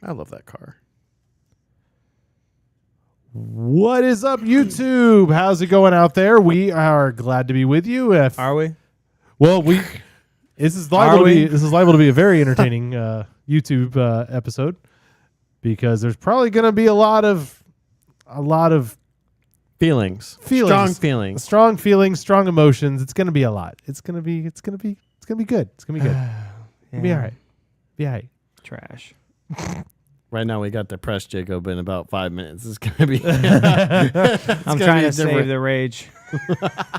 I love that car. What is up, YouTube? How's it going out there? We are glad to be with you. Are we? Well, this is liable to be a very entertaining YouTube episode because there's probably going to be a lot of feelings, strong feelings, strong emotions. It's going to be a lot. It's going to be good. It's going to be good. It'll be all right. Be all right. Trash. Right now we got depressed Jacob in about 5 minutes. It's gonna be. I'm trying to save the rage.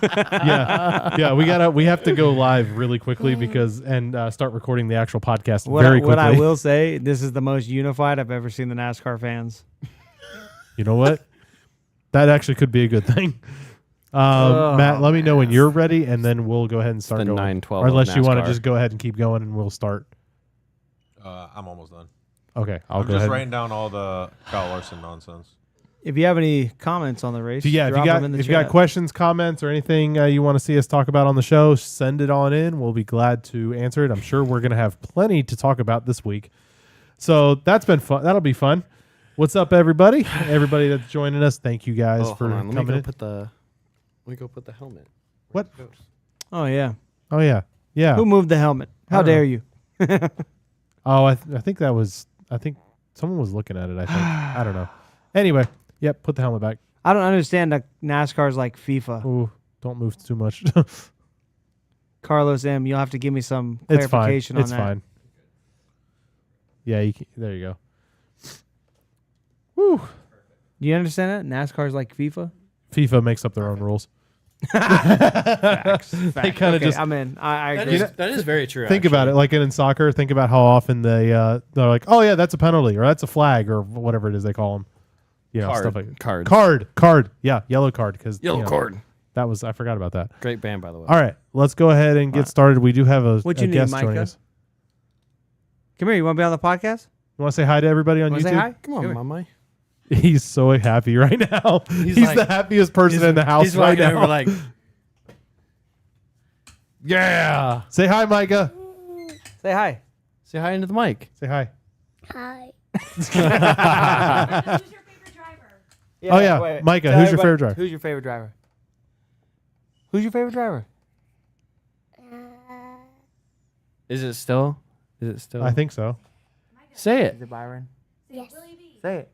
yeah. We have to go live really quickly and start recording the actual podcast very quickly. What I will say, this is the most unified I've ever seen the NASCAR fans. You know what? That actually could be a good thing. Matt, let me know when you're ready, and then we'll go ahead and start going. 9-12 or unless you want to just go ahead and keep going, and we'll start. I'm almost done. Okay, I'm just writing down all the Kyle Larson nonsense. If you have any comments on the race, if you got questions, comments, or anything you want to see us talk about on the show, send it on in. We'll be glad to answer it. I'm sure we're going to have plenty to talk about this week. So that's been fun. That'll be fun. What's up, everybody? Everybody that's joining us, thank you guys for coming in. Let me go put the helmet. What? Oh, yeah. Oh, yeah. Yeah. Who moved the helmet? How dare you? Oh, I think that was... I think someone was looking at it, I think. I don't know. Anyway, yep, put the helmet back. I don't understand that NASCAR's like FIFA. Ooh, don't move too much. Carlos M., you'll have to give me some clarification on that. It's fine. Yeah, there you go. Woo. Do you understand that? NASCAR's like FIFA? FIFA makes up their own rules. Facts. They kind of just. I'm in. I agree. That is very true. Think about it, like in soccer. Think about how often they're like, "Oh yeah, that's a penalty," or "That's a flag," or whatever it is they call them. You know, stuff like card. Yeah, yellow card because card. That was I forgot about that. Great band, by the way. All right, let's go ahead and get started. We do have a guest joining us. Come here. You want to be on the podcast? You want to say hi to everybody on YouTube? Say hi? Come on, Mama. He's so happy right now. He's like, the happiest person in the house right now. Over like, yeah. Say hi, Micah. Say hi. Say hi into the mic. Say hi. Hi. Who's your favorite driver? Yeah, oh, yeah. Wait. Micah, who's your favorite driver? Who's your favorite driver? Who's your favorite driver? Is it still? I think so. Say it. Is it Byron? Yes. Willie B. Say it.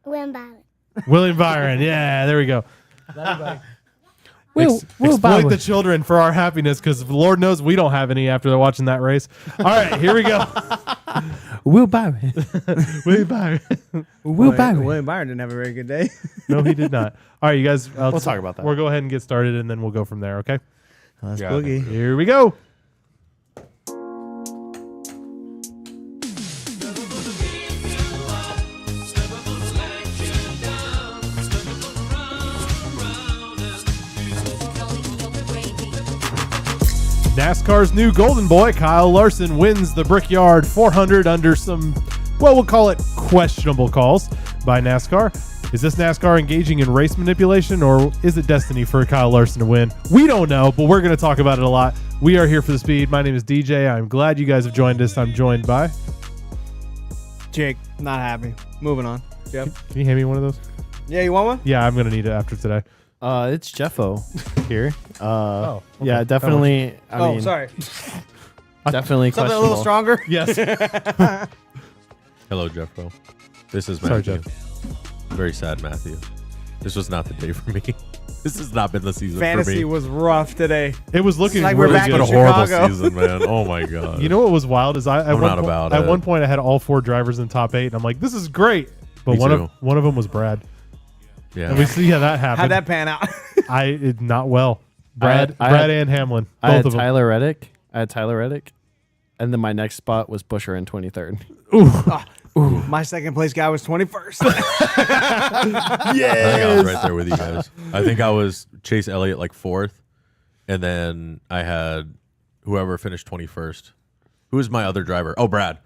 William Byron. William Byron. Yeah, there we go. Will exploit Byron. the children for our happiness because Lord knows we don't have any after they're watching that race. All right, here we go. Will Byron. William Byron. William Byron didn't have a very good day. No, he did not. All right, you guys. We'll talk about that. We'll go ahead and get started, and then we'll go from there, okay? Let's boogie. Here we go. NASCAR's new golden boy, Kyle Larson, wins the Brickyard 400 under some, well, we'll call it questionable calls by NASCAR. Is this NASCAR engaging in race manipulation, or is it destiny for Kyle Larson to win? We don't know, but we're going to talk about it a lot. We are here for the speed. My name is DJ. I'm glad you guys have joined us. I'm joined by... Jake, not happy. Moving on. Yep. Can you hand me one of those? Yeah, you want one? Yeah, I'm going to need it after today. It's Jeffo here. Okay. Yeah, definitely. I mean, sorry. Definitely Something questionable. a little stronger? Yes. Hello, Jeffro. This is Sorry, Matthew. Jeff. Very sad, Matthew. This was not the day for me. This has not been the season Fantasy for me. was rough today. It was looking It's like we're really back It's good. been a horrible Chicago. season, man. Oh my god. You know what was wild is at one point I had all four drivers in the top 8, and I'm like, this is great. But Me one too. of them was Brad. Yeah. And we see how that happened. How'd that pan out? Not well. Brad and Hamlin, I had both of them. Tyler Reddick. And then my next spot was Buescher in 23rd. My second place guy was 21st. I think I was right there with you guys. I think I was Chase Elliott like 4th, and then I had whoever finished 21st. Who was my other driver? Oh, Brad.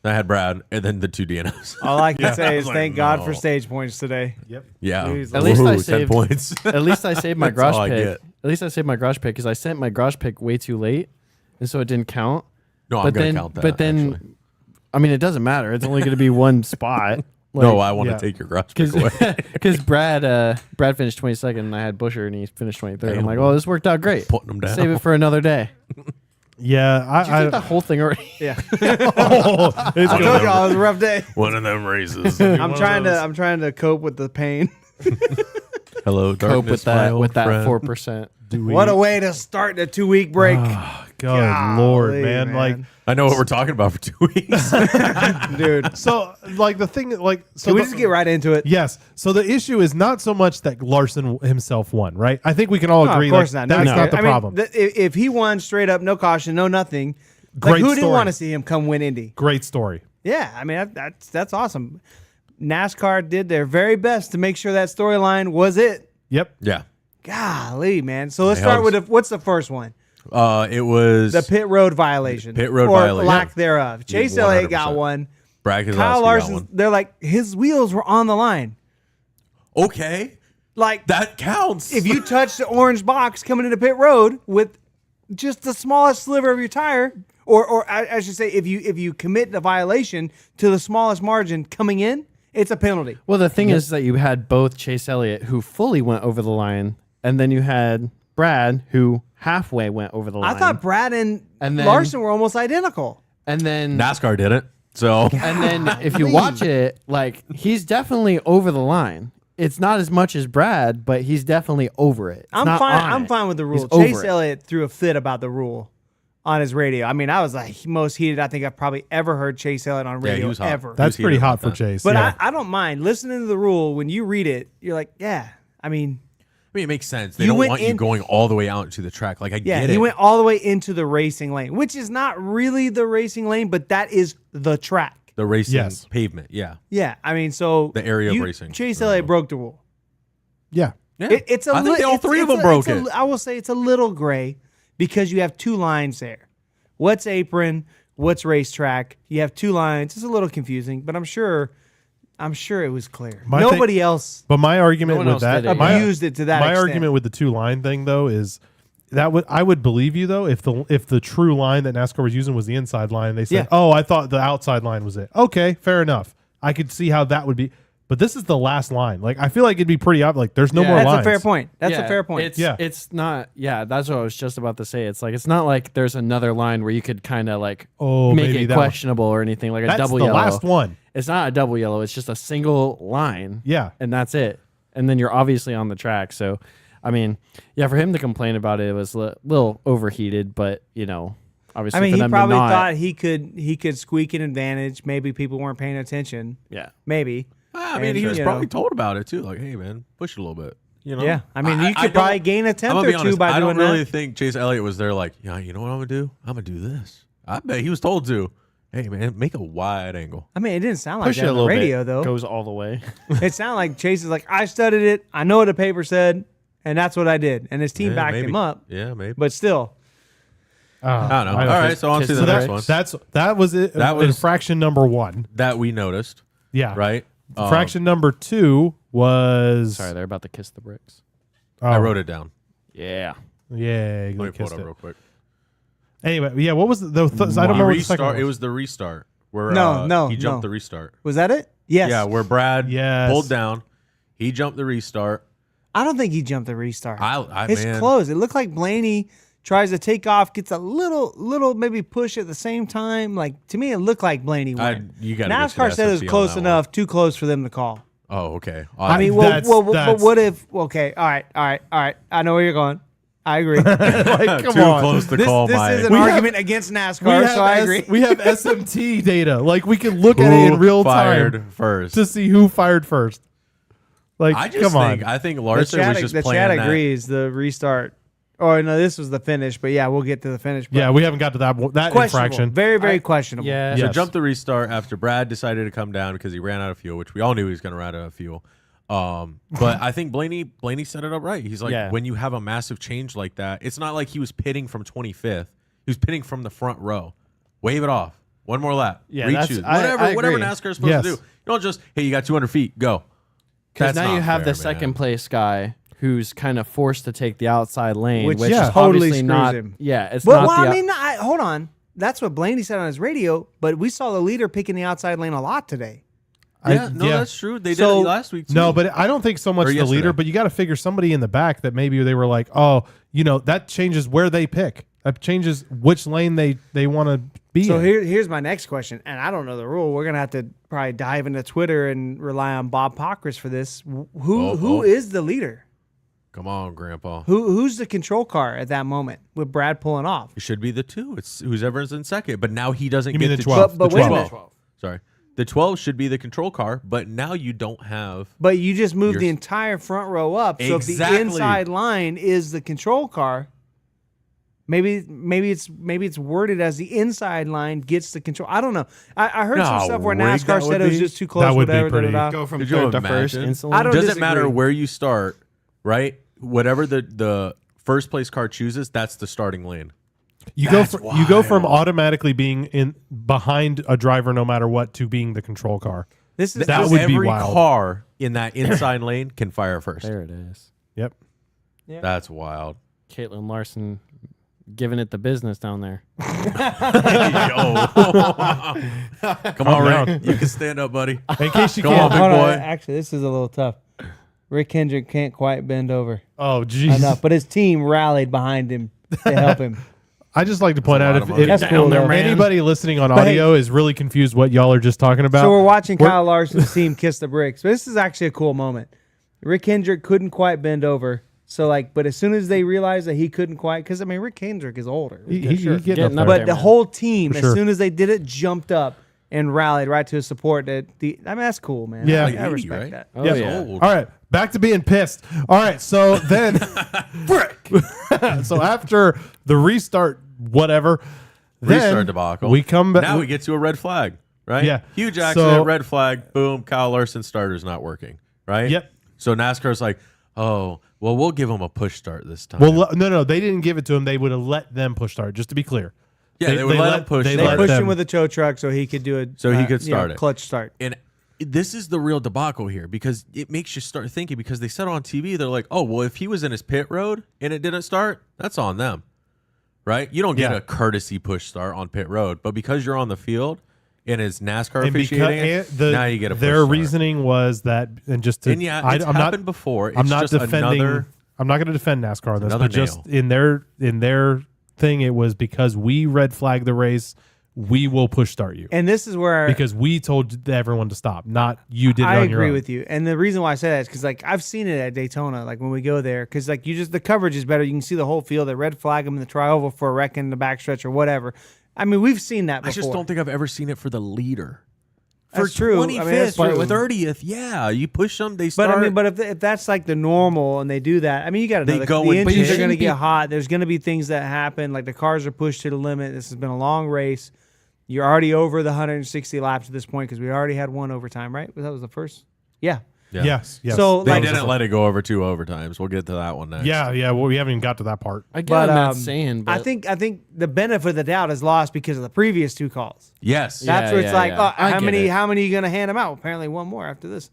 I had Brad, and then the 2 DNFs. All I can say is like, thank God no. for stage points today. Yep. Yeah. Jeez. At least I 10 saved- points. At least I saved my That's garage all I pick. get. At least I saved my garage pick because I sent my garage pick way too late, and so it didn't count. No, I'm going to count that. But then actually. I mean, it doesn't matter. It's only going to be one spot. No, I want yeah. to take your garage pick away. Because Brad finished 22nd, and I had Busher, and he finished 23rd. I'm Damn. like, oh, this worked out great. Putting them down. Save it for another day. Yeah, Did you take the whole thing already? Yeah. oh, it's I gonna- told y'all it was a rough day. One of them races. I'm trying to cope with the pain. Hello, darkness, Cope with my that old with that friend. 4%. do we- What a way to start the 2-week break. Good Lord, Golly, man. Like, I know what we're talking about for 2 weeks. dude. so, like, the thing, like, so Can we the- just get right into it? Yes. So the issue is not so much that Larson himself won, right? I think we can all No, agree. of course like, not. That's No. not the I mean, problem. If he won straight up, no caution, no nothing, Great who didn't story. want to see him come win Indy? Great story. Yeah, I mean that's awesome. NASCAR did their very best to make sure that storyline was it. Yep. yeah. Golly, man. So let's It start helps. with what's the first one? It was The pit road violation. Pit road or violation. lack thereof. Chase Elliott got 100%. one. Brad Keselowski Kyle got Larson, one. they're like his wheels were on the line. Okay, Like that counts. if you touch the orange box coming into pit road with just the smallest sliver of your tire, or I should say, if you commit the violation to the smallest margin coming in, it's a penalty. Well, the thing is that you had both Chase Elliott, who fully went over the line, and then you had Brad, who halfway went over the line. I thought Brad and And then- Larson were almost identical. And then NASCAR did it. So And then if you watch it, like he's definitely over the line. It's not as much as Brad, but he's definitely over it. It's I'm not fine. on I'm it. fine with the rule. He's over Chase it. Elliott threw a fit about the rule on his radio. I mean, I was like most heated I think I've probably ever heard Chase Elliott on Yeah, he radio was hot. ever. That's heated pretty hot about for that. Chase. But yeah. I don't mind listening to the rule. When you read it, you're like, yeah. I mean, I mean, it makes sense. They You don't went want you in- going all the way out to the track. Like I yeah, get he it. went all the way into the racing lane, which is not really the racing lane, but that is the track. The racing Yes. pavement. Yeah. Yeah, I mean, so The area of racing. Chase Elliott broke the rule. yeah. Yeah. It's a I think li- all it's- three of it's them a- broke it's a- it. I will say it's a little gray because you have two lines there. What's apron? What's racetrack? You have two lines. It's a little confusing, but I'm sure it was clear. My Nobody else But my argument No one with else that, did it, my, abused it to that my extent. argument with the two line thing though is that I would believe you though if the true line that NASCAR was using was the inside line. They said, Yeah. "Oh, I thought the outside line was it." Okay, fair enough. I could see how that would be. But this is the last line. Like I feel like it'd be pretty obvious. Like there's no Yeah. more That's lines. a fair point. That's Yeah, a fair point. It's, Yeah. it's not. Yeah, that's what I was just about to say. It's like it's not like there's another line where you could kind of like Oh, make maybe it that one. questionable or anything like a That's double the yellow. last one. It's not a double yellow. It's just a single line. Yeah. and that's it. And then you're obviously on the track. So, I mean, yeah, for him to complain about it, it was a little overheated. But you know, obviously, I mean, for he them probably to not, thought he could squeak an advantage. Maybe people weren't paying attention. yeah. Maybe. I mean, And, he was you probably know. told about it too. Like, hey, man, push it a little bit. You know? Yeah. I mean, you I could don't- probably gain a I'm tenth gonna or be two honest, by I doing don't really that. think Chase Elliott was there like, yeah, you know what I'm gonna do? I'm gonna do this. I bet he was told to. Hey, man, make a wide angle. I mean, it didn't sound like Push that it a on the little radio, bit. though. Goes all the way. It sounded like Chase is like, I studied it. I know what the paper said, and that's what I did. And his team Yeah, backed maybe. him up. Yeah, maybe. But still, I don't know. I All don't right, think- so on to Kiss the the next brakes. one. That was it. That was- infraction number 1. That we noticed, Yeah. right? Infraction number 2 was. Sorry, they're about to kiss the bricks. I wrote it down. Yeah. Yeah. Let me pull kissed it up it. real quick. Anyway, yeah. What was I don't remember what the second Restart. one It was. was the restart where No, he jumped no. the restart. was that it? Yes. Yeah, where Brad Yes. pulled down, he jumped the restart. I don't think he jumped the restart. It's man, close. It looked like Blaney tries to take off, gets a little maybe push at the same time. Like to me, it looked like Blaney won. you gotta get to NASCAR the said it was SMC on close that one. enough, too close for them to call. Oh, okay. I mean, That's- but that's- what if? Okay, all right. I know where you're going. I agree. Like, come too on. close to this call this my. is an We have- argument against NASCAR, so I agree. We have SMT data. Like we can look Who at it in real fired time first? to see who fired first. Like, I just come on. think I think The Larson was chat, just the playing chat that. agrees. The restart. Oh no, this was the finish. But yeah, we'll get to the finish. But Yeah, we haven't got to that questionable. infraction. Very questionable. Yeah. So Yes. jumped the restart after Brad decided to come down because he ran out of fuel, which we all knew he was going to run out of fuel. But I think Blaney set it up right. He's like, Yeah. when you have a massive change like that, it's not like he was pitting from 25th. He was pitting from the front row. Wave it off. One more lap. Yeah, Re-choose. I Whatever agree. NASCAR is supposed Yes. to do. You don't just, hey, you got 200 feet, go. Because That's now you not have fair, the man. second place guy who's kind of forced to take the outside lane, Which which yeah. is totally obviously screws not. him. Yeah, it's But not well, the. I mean, hold on. that's what Blaney said on his radio. But we saw the leader picking the outside lane a lot today. Yeah, that's true. They did it last week too. No, but I don't think so much Or the yesterday. leader, but you got to figure somebody in the back that maybe they were like, oh, that changes where they pick. That changes which lane they want to be So in. here's my next question, and I don't know the rule. We're gonna have to probably dive into Twitter and rely on Bob Pockris for this. Who is the leader? Come on, Grandpa. Who's the control car at that moment with Brad pulling off? It should be the 2. It's whoever's in second. But now he doesn't You get mean the to 12? But The wait a 12. minute. Sorry. The 12 should be the control car, but now you don't have. But you just moved the You're- entire front row up. So if the Exactly. inside line is the control car, maybe it's worded as the inside line gets the control. I don't know. I heard some No, stuff where Rick, NASCAR that said would it was be- just too close. That would be whatever, pretty- da-da-da. Go from Could you third to first imagine? instantly. I don't Doesn't disagree. matter where you start, right? Whatever the first place car chooses, that's the starting lane. You go from automatically being in behind a driver no matter what to being the control car. This is That this- would be Every wild. car in that inside lane can fire first. There it is. Yep. That's wild. Caitlin Larson giving it the business down there. Yo. Come on, down. Rick. You can stand up, buddy. In case you Come can't. on, big Hold boy. Actually, this is a little tough. Rick Hendrick can't quite bend over Oh, jeez. enough, but his team rallied behind him to help him. I just like to point a out lot if, of money. That's cool, though. anybody listening on But hey- audio is really confused what y'all are just talking about. So we're watching We're- Kyle Larson's team kiss the bricks. But this is actually a cool moment. Rick Hendrick couldn't quite bend over. So but as soon as they realized that he couldn't quite, because I mean Rick Hendrick is older, He sure. getting Getting up up there. But there, the man. whole team, For as sure. soon as they did it, jumped up and rallied right to his support. I mean that's cool, man. Yeah. I Like 80, respect right? that. Oh, Yeah. yeah. Old. All right, back to being pissed. All right, so then, so after the restart, whatever, then Restart debacle. we come back. Now we get to a red flag, right? Yeah. Huge accident, So- red flag, boom, Kyle Larson starter's not working, right? Yep. So NASCAR's like, oh, well, we'll give him a push start this time. Well, no, they didn't give it to him. They would have let them push start. Just to be clear. yeah, they would let him push they They let pushed them- him with a tow truck so he could do it. So he could start it. Clutch start. And this is the real debacle here because it makes you start thinking because they said on TV, they're like, oh, well, if he was in his pit road and it didn't start, that's on them, right? You don't get Yeah. a courtesy push start on pit road, but because you're on the field and it's NASCAR And officiating it, now you get a push their start. reasoning was that, and just to, And yeah, it's I'm happened not, before. It's I'm not just defending. another. I'm not going to defend NASCAR on this, Another but just nail. in their thing, it was because we red flag the race, we will push start you And this is where because we told everyone to stop, not you did it I on your agree own. with you. And the reason why I say that is because I've seen it at Daytona, when we go there, because the coverage is better. You can see the whole field. They red flag them in the tri-oval for a wreck in the backstretch or whatever. I mean, we've seen that before. I just don't think I've ever seen it for the leader. That's for true. I mean, 25th that's or true. 30th, yeah, you push them, they But start. I mean, if that's like the normal and they do that, I mean, you got to They know go the and engines pitch. are going to Shouldn't be- get hot. There's going to be things that happen. Like the cars are pushed to the limit. This has been a long race. You're already over the 160 laps at this point because we already had one overtime, right? That was the first. Yeah. Yeah. Yes. So, They like- didn't let it go over 2 overtimes. We'll get to that one next. Yeah. Well, we haven't even got to that part. I get But what Matt's saying, but I think the benefit of the doubt is lost because of the previous 2 calls. Yes. Yeah. That's where it's like, I how get many it. how many are you going to hand them out? Apparently one more after this.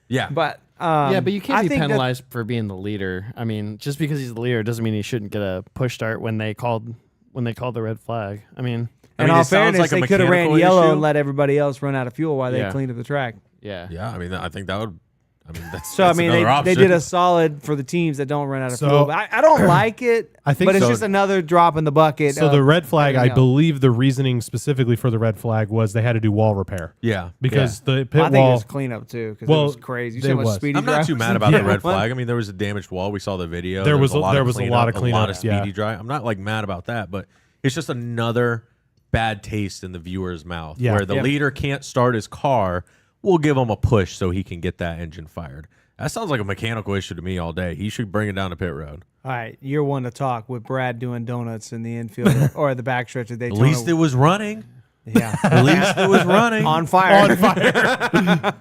Yeah. But yeah, but you I can't be think that- penalized for being the leader. I mean, just because he's the leader doesn't mean he shouldn't get a push start when they called the red flag. I mean, In it all sounds fairness, like a they could have ran mechanical yellow issue. and let everybody else run out of fuel while they Yeah. cleaned up the track. yeah. Yeah, I mean, I think that would. I mean, that's So that's I mean, another they option. did a solid for the teams that don't run out of So- fuel. But I don't like it. I think but it's so. just another drop in the bucket. So of the red flag, I everything else. believe the reasoning specifically for the red flag was they had to do wall repair Yeah, because the pit Well, I think it wall. was cleanup too because Well, it was crazy. You it see how much was. speedy I'm not drive? too mad about Yeah. the red flag. I mean, there was a damaged wall. We saw the video. There was a lot of cleanup, cleanup, speedy yeah. drive. I'm not mad about that, but it's just another bad taste in the viewer's mouth Yeah. where the Yeah. leader can't start his car. We'll give him a push so he can get that engine fired. That sounds like a mechanical issue to me all day. He should bring it down to pit road. All right, you're one to talk with Brad doing donuts in the infield or the backstretch of At Daytona. least it was running. yeah, At least it was running. on fire. On fire.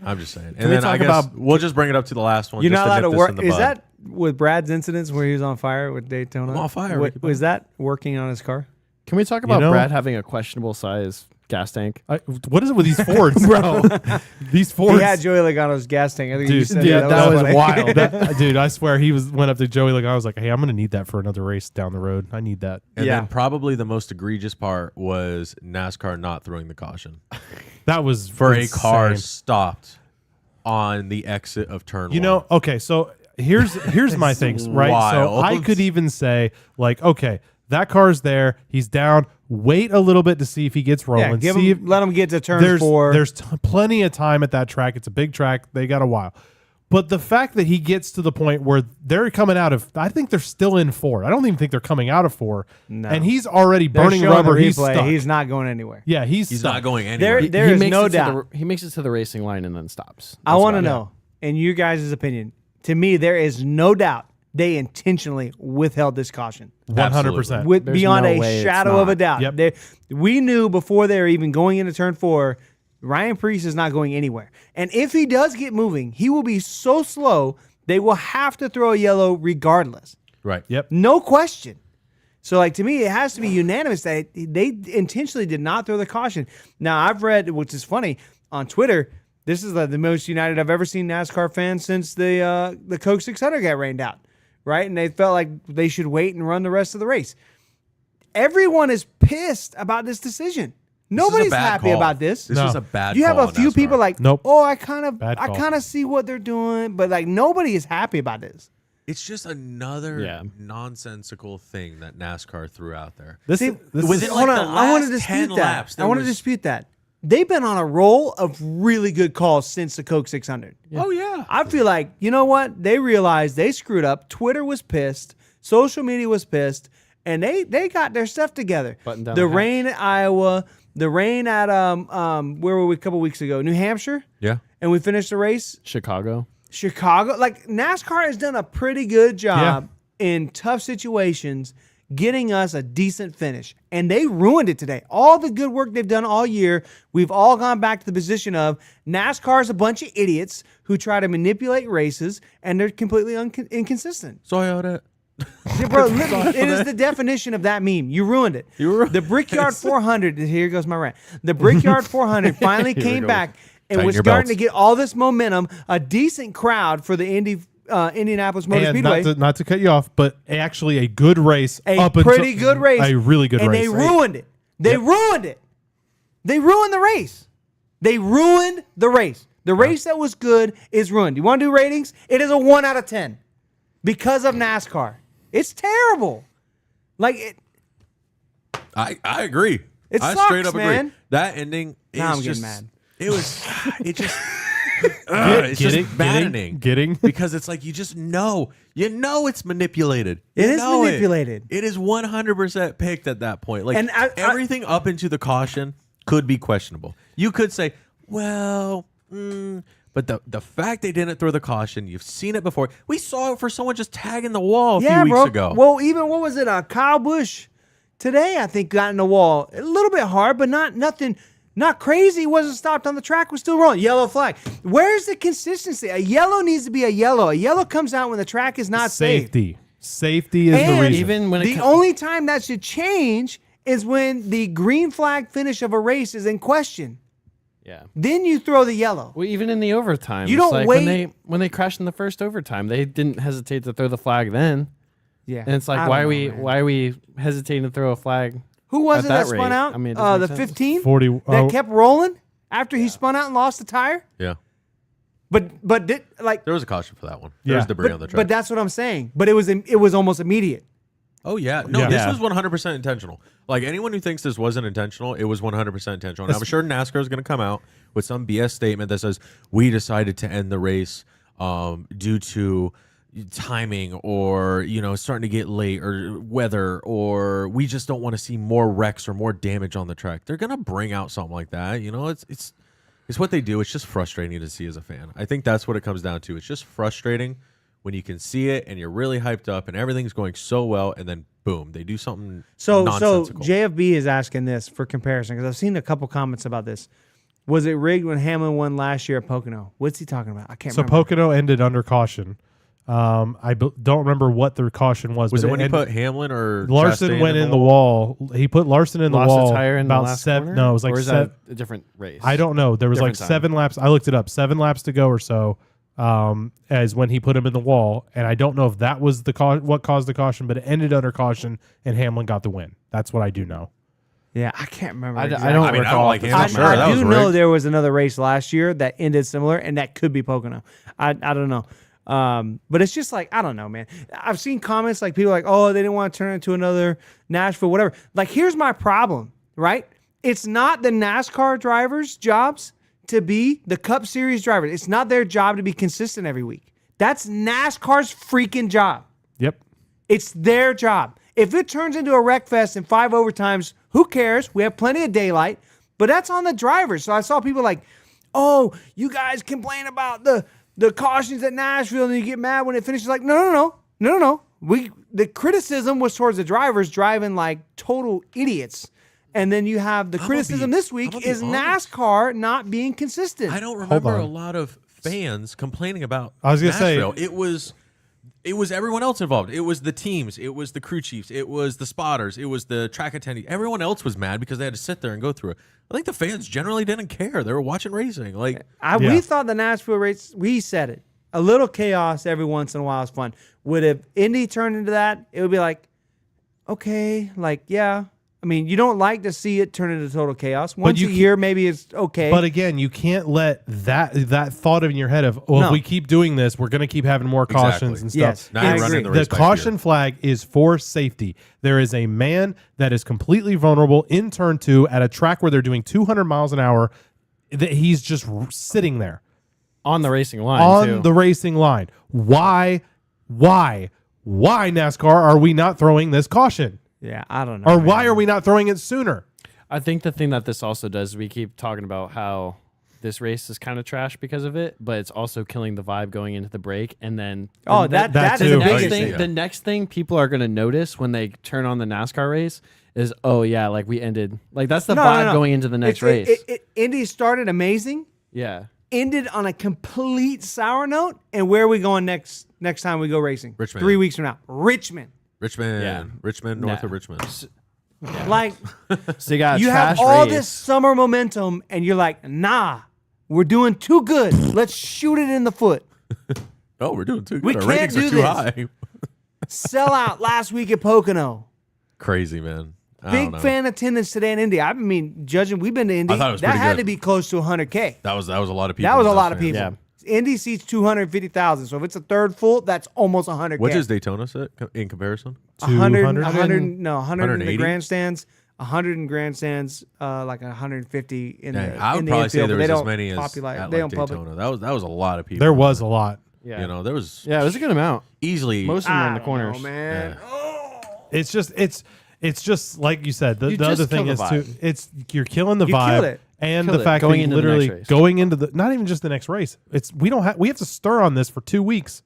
I'm just saying. And we then talk I guess about- we'll just bring it up to the last one. You're just not allowed nip to this work. in the Is bud. that with Brad's incidents where he was on fire with Daytona? I'm on fire, Ricky Was that working on his car? Can we talk about know- Brad having a questionable size gas tank. What is it with these Fords, bro? These Fords. He had Joey Logano's gas tank. I think you Dude, said yeah, that was was funny. wild. Dude, I swear went up to Joey Logano. I was like, hey, I'm going to need that for another race down the road. I need that. And Yeah. then probably the most egregious part was NASCAR not throwing the caution That was for insane. a car stopped on the exit of turn You one. know, okay, so here's my things, right? So wild. I could even say, like, okay, that car's there. He's down. Wait a little bit to see if he gets rolling. Yeah, See if let him get to turn 4. There's plenty of time at that track. It's a big track. They got a while. But the fact that he gets to the point where they're coming out of, I think they're still in 4. I don't even think they're coming out of 4. No. And he's already They're burning showing the rubber. He's replay. stuck. He's not going anywhere. Yeah, he's he's stuck. not going anywhere. There is makes no it to doubt. he makes it to the racing line and then stops. I want to know, in you guys' opinion, to me, there is no doubt they intentionally withheld this caution. 100%. With There's beyond no a way it's shadow of a not. doubt. Yep. We knew before they were even going into turn 4, Ryan Preece is not going anywhere. And if he does get moving, he will be so slow, they will have to throw a yellow regardless. Right. Yep. No question. So, like, to me, it has to be unanimous that they intentionally did not throw the caution. Now, I've read, which is funny, on Twitter, this is the most united I've ever seen NASCAR fans since the Coke 600 got rained out, right? And they felt like they should wait and run the rest of the race. Everyone is pissed about this decision. Nobody's bad happy call. about this. This No. is a bad You have call a on few NASCAR. people like, Nope. oh, I Bad call. kind of see what they're doing, but like nobody is happy about this. It's just another Yeah. nonsensical thing that NASCAR threw out there. This, See, this within is, like hold the on, I want to last 10 dispute that. laps, I there want to was- dispute that. They've been on a roll of really good calls since the Coke 600. Oh yeah. I feel like, you know what? They realized they screwed up. Twitter was pissed. Social media was pissed. And they got their stuff together. Button down The the hatch. rain at Iowa, the rain at where were we a couple weeks ago? New Hampshire? Yeah. And we finished the race. Chicago. Chicago. Like, NASCAR has done a pretty good job in tough situations getting us a decent finish. And they ruined it today. All the good work they've done all year, we've all gone back to the position of NASCAR is a bunch of idiots who try to manipulate races, and they're completely inconsistent. Sorry about that. Yeah, bro, it is the definition of that meme. You ruined it. The Brickyard 400, here goes my rant. The Brickyard 400 finally came goes. back and Tighten was your starting belts. to get all this momentum, a decent crowd for the Indianapolis Motor and Speedway. not to cut you off, but actually a good race. A pretty good race. A really good and race. they ruined it. They ruined it. They ruined the race. They ruined the race. The race that was good is ruined. You want to do ratings? It is a 1 out of 10 because of NASCAR. It's terrible. Like, it. I agree. It I sucks, straight up man. agree. That ending is Now I'm getting just mad. It was it just it's just maddening. Getting? Because it's like you know it's manipulated. It You is know manipulated. It is 100% picked at that point. Like And everything up into the caution could be questionable. You could say, well, but the fact they didn't throw the caution, you've seen it before. We saw it for someone just tagging the wall a few weeks ago. Well, even what was it? Kyle Busch today, I think, got in the wall a little bit hard, but not crazy. He wasn't stopped on the track. Was still rolling. Yellow flag. Where's the consistency? A yellow needs to be a yellow. A yellow comes out when the track is not safe. Safety is the And reason. Even when The only time that should change is when the green flag finish of a race is in question. Yeah. Then you throw the yellow. Well, even in the overtime, You it's don't like wait- when they crashed in the first overtime, they didn't hesitate to throw the flag then. Yeah. And it's like, I why don't are know, we man. why are we hesitating to throw a flag? Who was at it that that spun rate? out? I mean, it doesn't the make sense. 15 40 that kept rolling after he spun out and lost the tire. Yeah. But did like There was a caution for that one. There Yeah. was debris on the track. but that's what I'm saying. But it was almost immediate. Oh yeah, no, Yeah. this Yeah. was 100% intentional. Like anyone who thinks this wasn't intentional, it was 100% intentional. And I'm sure NASCAR is going to come out with some BS statement that says we decided to end the race due to timing, or it's starting to get late, or weather, or we just don't want to see more wrecks or more damage on the track. They're going to bring out something like that. It's what they do. It's just frustrating to see as a fan. I think that's what it comes down to. It's just frustrating when you can see it and you're really hyped up and everything's going so well, and then boom, they do something So nonsensical. JFB is asking this for comparison because I've seen a couple comments about this. Was it rigged when Hamlin won last year at Pocono? What's he talking about? I can't So remember. Pocono ended under caution. Don't remember what the caution was. Was but it when he put Hamlin or Larson Chastain went in the wall? He put Larson in the Lost wall a tire in about the last 7. corner? No, it was like or is 7. that a different race? I don't know. There was Different like time. 7 laps. I looked it up. 7 laps to go or so. As when he put him in the wall, and I don't know if that was what caused the caution, but it ended under caution, and Hamlin got the win. That's what I do know. Yeah, I can't remember. I exactly. don't I mean, I recall. don't like if him. it's Sure, I that was do know rigged. there was another race last year that ended similar, and that could be Pocono. I don't know. But it's just like, I don't know, man. I've seen comments like people like, oh, they didn't want to turn it into another Nashville, whatever. Like, here's my problem, right? It's not the NASCAR drivers' jobs to be the Cup Series drivers. It's not their job to be consistent every week. That's NASCAR's freaking job. Yep. It's their job. If it turns into a wreck fest in 5 overtimes, who cares? We have plenty of daylight, but that's on the drivers. So I saw people like, oh, you guys complain about the cautions at Nashville and you get mad when it finishes. Like, no. The criticism was towards the drivers driving like total idiots. And then you have the criticism this week is NASCAR not being consistent. I don't remember on. a lot of fans complaining about I was gonna say- Nashville. It was everyone else involved. It was the teams. It was the crew chiefs. It was the spotters. It was the track attendees. Everyone else was mad because they had to sit there and go through it. I think the fans generally didn't care. They were watching racing. Like, We thought the Nashville race, we said it. A little chaos every once in a while is fun. Would if Indy turned into that, it would be like, okay, like, yeah. I mean, you don't like to see it turn into total chaos. Once a year, maybe it's okay. But again, you can't let that thought in your head of, if we keep doing this, we're going to keep having more cautions and stuff. Yes, Now you're I running agree. the race by caution fear. flag is for safety. There is a man that is completely vulnerable in turn 2 at a track where they're doing 200 miles an hour. That he's just sitting there on the racing line on too. the racing line. Why NASCAR are we not throwing this caution? Yeah, I don't know. Or why are we not throwing it sooner? I think the thing that this also does, we keep talking about how this race is kind of trash because of it, but it's also killing the vibe going into the break. And then that too. is the next biggest thing, thing. the next thing people are going to notice when they turn on the NASCAR race is, oh yeah, like we ended, like that's the vibe going into the next race. Indy started amazing, Yeah. ended on a complete sour note, and where are we going next time we go racing? Richmond. 3 weeks from now. Richmond. Richmond, north of Richmond. Like, So you got a you have trash all race. this summer momentum, and you're like, nah, we're doing too good. Let's shoot it in the foot. Oh, we're doing too good. We Our can't ratings are do too this. high. Sell out last week at Pocono. Crazy, man. I don't Big know. fan attendance today in Indy. I mean, judging, we've been to Indy. I thought it was that pretty had good. to be close to 100K. That was a lot of people. That was a Those lot of fans. people. Yeah. Indy seats 250,000. So if it's a third full, that's almost 100K. What does Daytona sit in comparison? 100, 200? 100, no, 100 in the 180? grandstands, 100 in grandstands, like 150 in Dang, the I would in probably the say infield, there but was they as don't many as populate. at They like don't public. Daytona. That was a lot of people. There was a lot. Yeah. You know, there was Yeah, it was a good amount. easily Most of them were in the I don't corners. know, man. It's just like you said. The You other just thing kill is the too. vibe. It's you're killing the You vibe, killed it. and Killed the it. fact Going that into the literally next race. going into the not even just the next race. It's we have to stir on this for 2 weeks.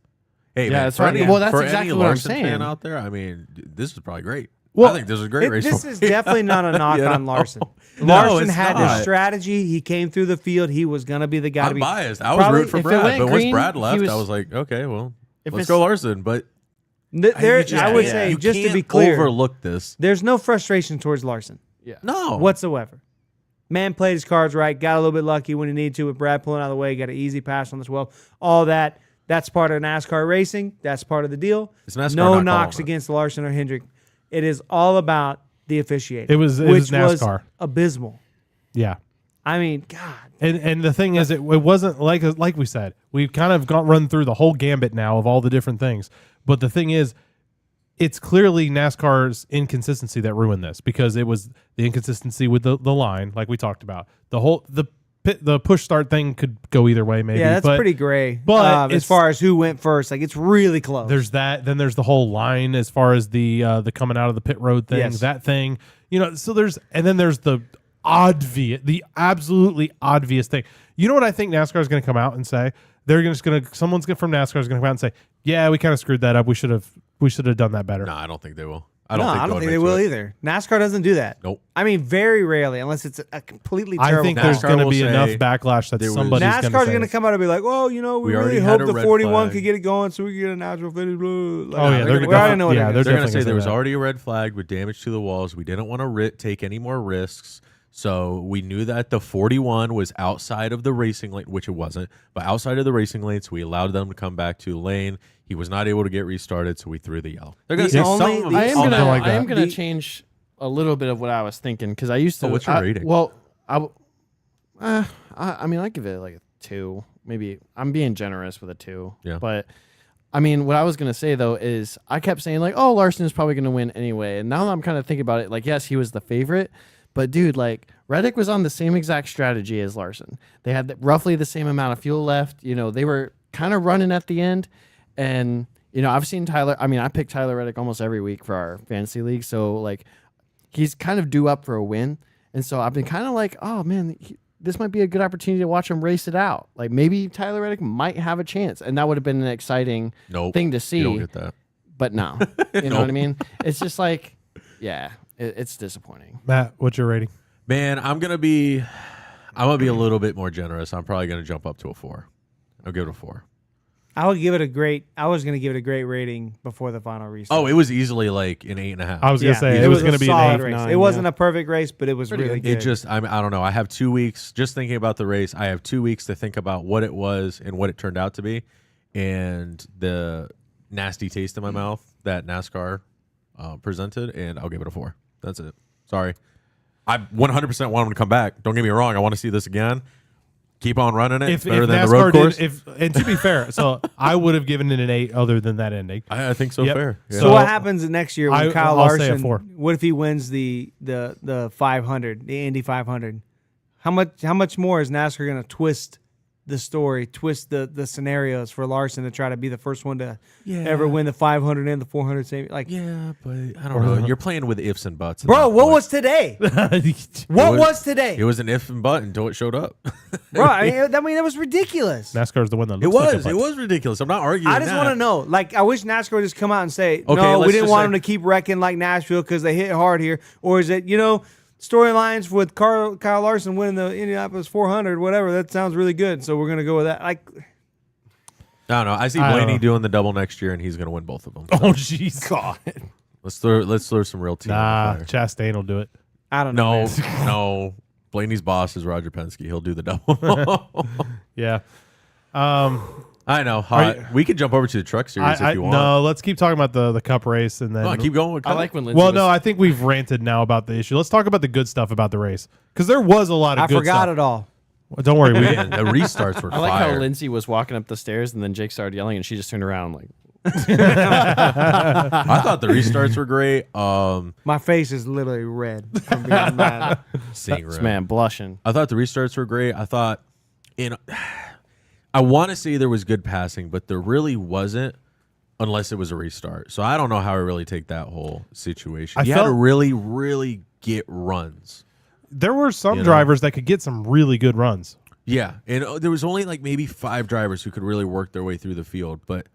Hey, Yeah, man, that's for right. any, Well, that's for exactly any what I'm Larson fan saying. out there, I mean, this is probably great. Well, I think this is a great race. This for is me. definitely not a knock You know? on Larson. No, Larson it's had not. his strategy. He came through the field. He was going to be the guy to I'm be. biased. I was Probably rooting for if it Brad, went but once green, Brad he left, was- I was like, okay, well, If let's it's- go Larson. But There, you I would can't- say, you just to can't be clear, overlook this. there's no frustration towards Larson No, whatsoever. Man played his cards right, got a little bit lucky when he needed to with Brad pulling out of the way, got an easy pass on this well. All that, that's part of NASCAR racing. That's part of the deal. It's NASCAR No not knocks calling it. against Larson or Hendrick. It is all about the officiating. It was which NASCAR. abysmal. Yeah. I mean, God. And the thing is, it wasn't like we said. We've kind of run through the whole gambit now of all the different things. But the thing is, it's clearly NASCAR's inconsistency that ruined this, because it was the inconsistency with the line, like we talked about. The push start thing could go either way, maybe. Yeah, that's but pretty gray. but as it's- far as who went first, like it's really close. There's that. Then there's the whole line as far as the coming out of the pit road thing. Yes. That thing, So there's the absolutely obvious thing. You know what I think NASCAR is going to come out and say? Someone's from NASCAR is going to come out and say, "Yeah, we kind of screwed that up. We should have done that better." No, I don't think they will. I don't think, I don't going think they into will it. either. NASCAR doesn't do that. Nope. I mean, very rarely, unless it's a completely I terrible think call. there's NASCAR going to will be enough say backlash that there was- somebody's going NASCAR's to going to come out and be like, "Well, you know, we We already really had hope a the red 41 flag. could get it going, so we can get a natural finish." Blah. Like, Oh, yeah, they're we gonna- already know what yeah, they're They're gonna going to definitely say there gonna was say that. already a red flag with damage to the walls. We didn't want to take any more risks. So we knew that the 41 was outside of the racing lane, which it wasn't, but outside of the racing lane. So we allowed them to come back to the lane. He was not able to get restarted, so we threw the yell. They're going to The say only- something. the- I am Something gonna like I am that. gonna The- change a little bit of what I was thinking because I used to. Oh, what's your rating? Well, I mean, I give it like a 2. Maybe I'm being generous with a 2. Yeah. But I mean, what I was gonna say though is I kept saying like, oh, Larson is probably gonna win anyway, and now that I'm kind of thinking about it, like, yes, he was the favorite, but dude, like Reddick was on the same exact strategy as Larson. They had roughly the same amount of fuel left. You know, they were kind of running at the end, and you know, I've seen Tyler. I mean, I pick Tyler Reddick almost every week for our fantasy league, so like he's kind of due up for a win, and so I've been kind of like, oh man, this might be a good opportunity to watch him race it out. Like maybe Tyler Reddick might have a chance, and that would have been an exciting Nope. thing to see. You don't get that. But no, you know what I mean? It's just like, yeah, it's disappointing. Matt, what's your rating? Man, I'm gonna be a little bit more generous. I'm probably gonna jump up to a 4. I'll give it a 4. I was going to give it a great rating before the final restart. Oh, it was easily like an 8.5. I was going to say it it was a going to be an solid 8. race. 9, It wasn't yeah. a perfect race, but it was really good. It just, I don't know. I have 2 weeks just thinking about the race. I have 2 weeks to think about what it was and what it turned out to be, and the nasty taste in my mouth that NASCAR presented, and I'll give it a 4. That's it. Sorry. I 100% want him to come back. Don't get me wrong. I want to see this again. Keep on running it. It's better than the road course. And to be fair, so I would have given it an 8 other than that ending. I think so. Yep. Fair. Yeah. So what happens next year when Kyle I'll say a Larson? 4. What if he wins the 500, the Indy 500? How much more is NASCAR going to twist the story, twist the scenarios for Larson to try to be the first one to ever win the 500 and the 400? Same like, Yeah, but I don't know. You're playing with ifs and buts. at bro, that what point. was today? It What was today? It was an if and but until it showed up. Bro, I mean, that was ridiculous. NASCAR's the one that It looks like a was. butt. It was ridiculous. I'm not arguing. I just that. want to know. Like, I wish NASCAR would just come out and say, Okay, no, we let's didn't just want say- them to keep wrecking like Nashville because they hit hard here. Or is it, storylines with Kyle Larson winning the Indianapolis 400, whatever. That sounds really good. So we're going to go with that. Like, I don't know. I see I don't Blaney know. doing the double next year, and he's going to win both of them. Oh, jeez. God. Let's throw some real team. Nah, on the fire. Chastain will do it. I don't know. No, man. no. Blaney's boss is Roger Penske. He'll do the double. Yeah. I know. Are We can jump over to the truck series if you want. No, let's keep talking about the Cup race and then. No, keep going. With I Cup. like when Lindsay Well, was, no, I think we've ranted now about the issue. Let's talk about the good stuff about the race because there was a lot of I good forgot stuff. it all. Well, don't worry, we Man, the restarts were I like fire. how Lindsay was walking up the stairs and then Jake started yelling and she just turned around like, I thought the restarts were great. My face is literally red from being mad. Seeing this red. man blushing. I thought the restarts were great. I thought, I want to say there was good passing, but there really wasn't unless it was a restart. So I don't know how I really take that whole situation. I You had to felt- really, really get runs. There were some You know? drivers that could get some really good runs. Yeah, and there was only like maybe 5 drivers who could really work their way through the field, but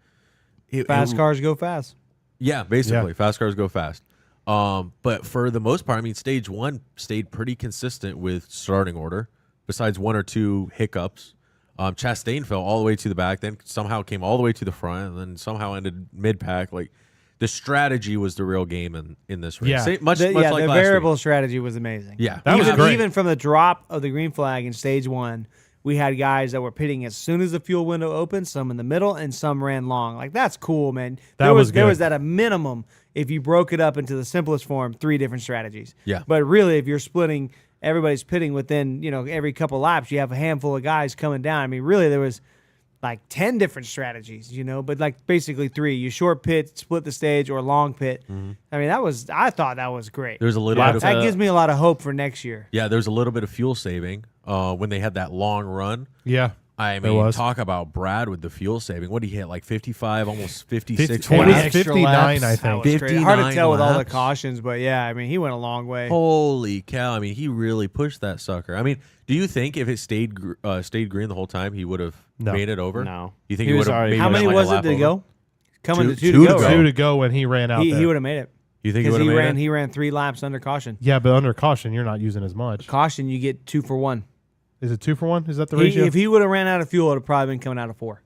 Fast cars go fast. Yeah, basically, Yeah. fast cars go fast. But for the most part, I mean, stage 1 stayed pretty consistent with starting order, besides 1 or 2 hiccups. Chastain fell all the way to the back, then somehow came all the way to the front, and then somehow ended mid-pack. Like, the strategy was the real game in this race. Yeah. Much The like the last variable week. strategy was amazing. Yeah. That was even, great. even from the drop of the green flag in stage 1, we had guys that were pitting as soon as the fuel window opened, some in the middle, and some ran long. Like, that's cool, man. That there was there good. was at a minimum, if you broke it up into the simplest form, 3 different strategies. Yeah. But really, if you're splitting, everybody's pitting within, every couple laps, you have a handful of guys coming down. I mean, really, there was like 10 different strategies, but like basically 3. You short pit, split the stage, or long pit. I mean, I thought that was great. There's a little Yeah, bit of That gives me a lot of hope for next year. yeah, there's a little bit of fuel saving when they had that long run. Yeah. I There mean, was. talk about Brad with the fuel saving. What did he hit? Like 55, almost 56 20, laps? extra 59, laps. I That think. was crazy. Hard to 59 tell with all the laps. cautions, but yeah, I mean, he went a long way. Holy cow! I mean, he really pushed that sucker. I mean, do you think if it stayed green the whole time, he would have No. made it over? No. You think He he was would have? already- How many like was a it lap to over? go? Coming to 2 Two to to go. go. 2 to go when he ran out He there. would have made it. You think he Because would have made it? he ran 3 laps under caution. Yeah, but under caution, you're not using as much. Caution, you get 2 for 1. Is it 2 for 1? Is that the ratio? If he would have ran out of fuel, it would have probably been coming out of 4.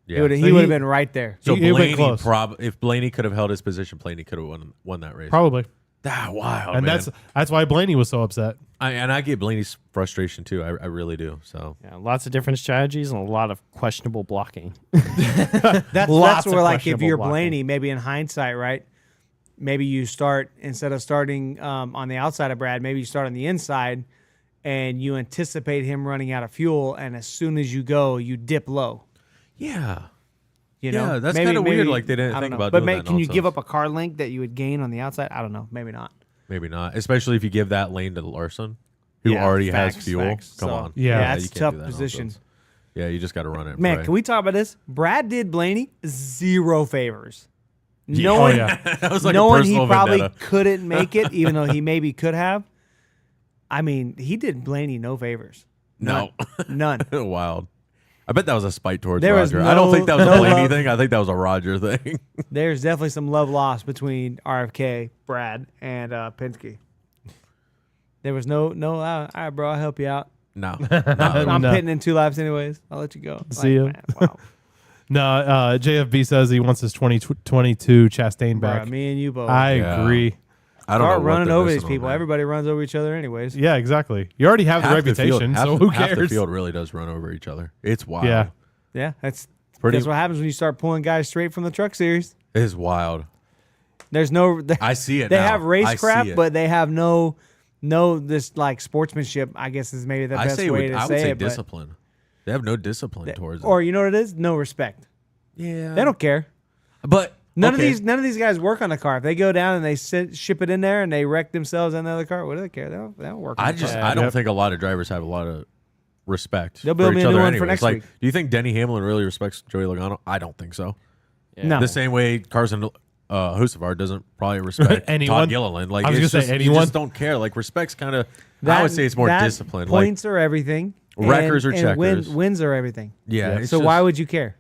Yeah. He would So have he- been right there. So He went Blaney close. if Blaney could have held his position, Blaney could have won that race. Probably. Ah, wow, And man. that's why Blaney was so upset. I get Blaney's frustration too. I really do. So Yeah, lots of different strategies and a lot of questionable blocking. That's Lots of where, like, if questionable you're blocking. Blaney, maybe in hindsight, right? Maybe you start, instead of starting on the outside of Brad, maybe you start on the inside and you anticipate him running out of fuel. And as soon as you go, you dip low. yeah, You know, Yeah, that's Maybe- kinda weird, maybe- like, they didn't I don't think know. about But doing that can you also. give up a car length that you would gain on the outside? I don't know. Maybe not. maybe not. Especially if you give that lane to Larson, who Yeah, already has facts, fuel. facts. Come So, on, yeah, that's you a can't tough do that position. nonsense. Yeah, you just got to run it. Man, pray. can we talk about this? Brad did Blaney 0 favors. Yeah. Knowing, that was like a knowing he personal probably vendetta. couldn't make it, even though he maybe could have. I mean, he did Blaney no favors. No, None. wild. I bet that was a spite towards There was Roger. I don't no- think that was no a Blaney love. thing. I think that was a Roger thing. There's definitely some love lost between RFK, Brad, and Penske. There was no, all right, bro, I'll help you out. No, I'm No. pitting in 2 laps anyways. I'll let you go. See ya. man, wow. No, JFB says he wants his 2022 Chastain back. Bruh, me and you both. I Yeah. agree. I don't Start know what running they're over missing these on people. that. Everybody runs over each other anyways. Yeah, exactly. You already have the Half field- reputation, half- so who half the cares? field really does run over each other. It's wild. Yeah. Yeah, that's Pretty- what happens when you start pulling guys straight from the truck series. It's wild. There's no. I see it. They now. have I racecraft, see it. but they have no this like sportsmanship. I guess is maybe the I best say way I to would say say it. but- discipline. They have no discipline towards it. Or you know what it is? No respect. Yeah, They don't care. But None okay. of these guys work on the car. If they go down and they ship it in there and they wreck themselves on the other car, what do they care? They don't work. On I the just car. I don't Yep. think a lot of drivers have a lot of respect They'll build for me each a new other. one for Anyways. next Like, week. do you think Denny Hamlin really respects Joey Logano? I don't think so. No. The same way Carson Husavard doesn't probably respect Anyone? Todd Gilliland. Like I was it's gonna say just, you anyone. just don't care. Like respect's kind of. I would say it's more that discipline. Like Points are everything. Wreckers or and checkers. Wins are everything. yeah. Yeah. It's So just- why would you care?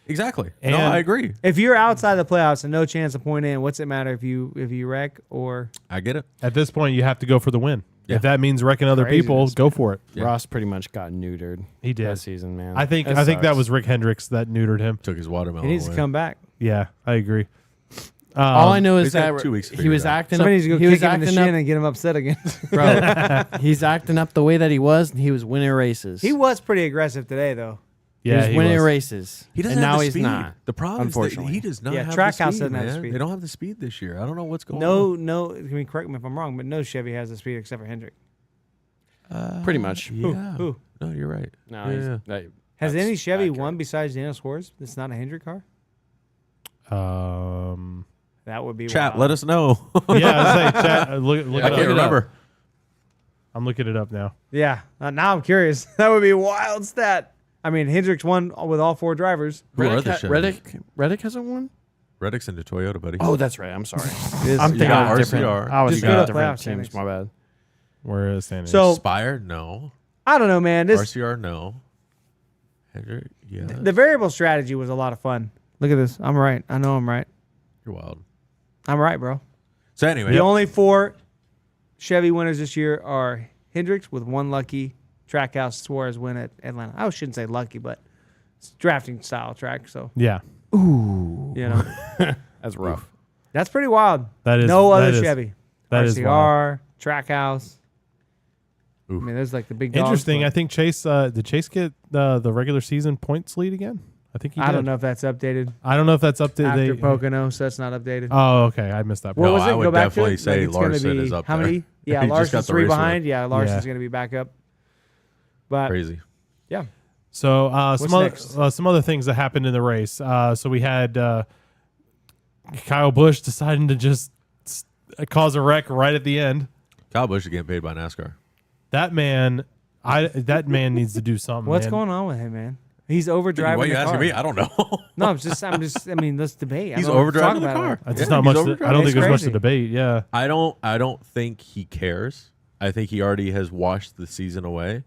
exactly? And- No, I agree. If you're outside the playoffs and no chance of point in, what's it matter if you wreck or I get it. At this point, you have to go for the win. Yeah. If that means wrecking other people, Craziness. go for it. Yeah. Ross pretty much got neutered. He did. that season, man. I think That that sucks. was Rick Hendricks that neutered him. Took his watermelon he needs away. to come back? Yeah, I agree. All I know is he's got that 2 weeks to he figure was it out. acting Somebody up. needs to go He was kick him in the acting shin up, and get him upset again. bro. He's acting up the way that he was, and he was winning races. He was pretty aggressive today, though. Yeah, he was winning races. He doesn't and have now the he's speed. not. The problem is that unfortunately. he does not Yeah, have Trackhouse the speed, doesn't have the man. speed. They don't have the speed this year. I don't know what's going on. No. I mean, correct me if I'm wrong, but no Chevy has the speed except for Hendrick. Pretty much. Yeah. Who? No, you're right. No, Yeah, he's, yeah. Has that's any Chevy accurate. won besides Daniel Suarez? That's not a Hendrick car. That would be Chat, wild. let us know. yeah. I was like, chat, look I it can't up. remember. I'm looking it up now. Yeah. Now I'm curious. That would be a wild stat. I mean, Hendricks won with all 4 drivers. Who are the Reddick hasn't won. Reddick's into Toyota, buddy. Oh, that's right. I'm sorry. This- I'm thinking got of different. RCR. I was Just thinking go of to different playoff teams. standings. My bad. Where is standings? So Spire, no. I don't know, man. This RCR, no. Hendrick, yeah. the variable strategy was a lot of fun. Look at this. I'm right. I know I'm right. You're wild. I'm right, bro. So anyway, The only 4 Chevy winners this year are Hendricks with 1 lucky, Trackhouse Suarez win at Atlanta. I shouldn't say lucky, but it's drafting style track, so yeah, you know That's rough. that's pretty wild. that is No other that is- Chevy. That is wild. RCR, Trackhouse. I Oof. mean, there's like the big dogs, Interesting. but I think Chase did Chase get the regular season points lead again? I think he did. I don't know if that's updated I don't know if that's up to after Pocono, so that's not updated. Oh, okay. I missed that. What part. No, was it? I would Go back to definitely it? say Like, it's gonna Larson be is up how there. many? Yeah, He just got Larson's the 3 race win. behind. Yeah, Larson's Yeah. going to be back up. But Crazy. yeah, So next? some other things that happened in the race. So we had Kyle Busch deciding to just cause a wreck right at the end. Kyle Busch is getting paid by NASCAR. That man needs to do something. what's man. going on with him, man? He's overdriving. Why are you the asking car. me? I don't know. No, I'm just. I mean, let's debate. I He's don't know what to talk overdriving the about car. it. That's Yeah, not he's much. overdriving. I don't It's think there's much to crazy. debate. Yeah. I don't think he cares. I think he already has washed the season away,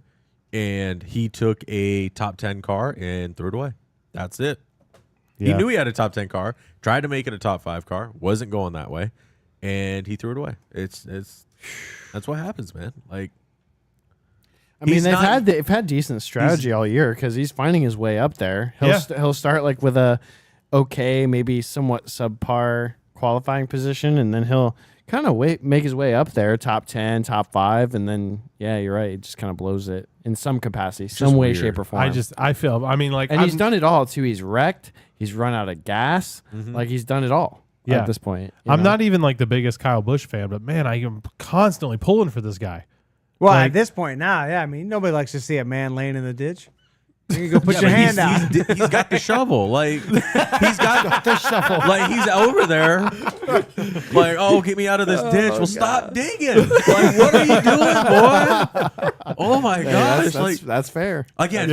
and he took a top 10 car and threw it away. That's it. He Yeah. knew he had a top 10 car, tried to make it a top 5 car, wasn't going that way, and he threw it away. It's that's what happens, man. Like, I mean, he's not- they've had decent strategy all year because he's finding his way up there. He'll start like with a okay, maybe somewhat subpar qualifying position, and then he'll kind of make his way up there, top 10, top 5, and then you're right, he just kind of blows it in some capacity, some way, weird. shape, or form. I mean, like, and he's done it all too. He's wrecked. He's run out of gas. Like he's done it all at this point. I'm not even like the biggest Kyle Busch fan, but man, I am constantly pulling for this guy. Well, Like- at this point now, I mean, nobody likes to see a man laying in the ditch. You can go put your hand out. He's got the shovel. Like, he's got the shovel. Like, he's over there. Like, oh, get me out of this ditch. Well, stop digging. Like, what are you doing, boy? Oh my gosh! Like, That's fair. again,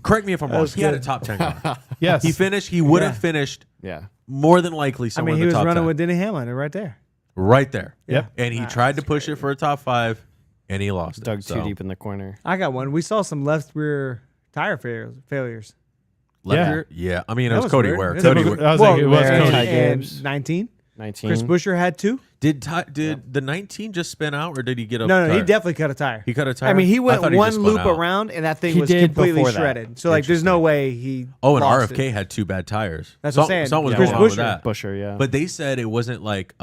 correct me if I'm wrong. He had a top 10 car. Yes. He finished. He would have finished Yeah. more than likely I somewhere mean, he in was the top running 10. with Denny Hamlin right there. Right there. Yep. And he tried to push it for a top 5, and he lost Dug it. too deep in the corner. I got one. We saw some left rear tire failures. Left Yeah. rear? Yeah. I mean, it That was was Cody weird. Ware. It Cody was- Ware. I was like, it was Ware, Cody. Ty And Gibbs. 19. 19. Chris Buescher had 2. Did the 19 just spin out, or did he get a No, he tire? definitely cut a tire. He cut a tire? I mean, he I went thought he one just spun loop out. around, and that thing He was did completely before that. shredded. So, like, there's no way he. Oh, and lost RFK it. had 2 bad tires. That's what I'm saying. Something was Chris going on with Buescher. that. Busher, yeah. But they said it wasn't like,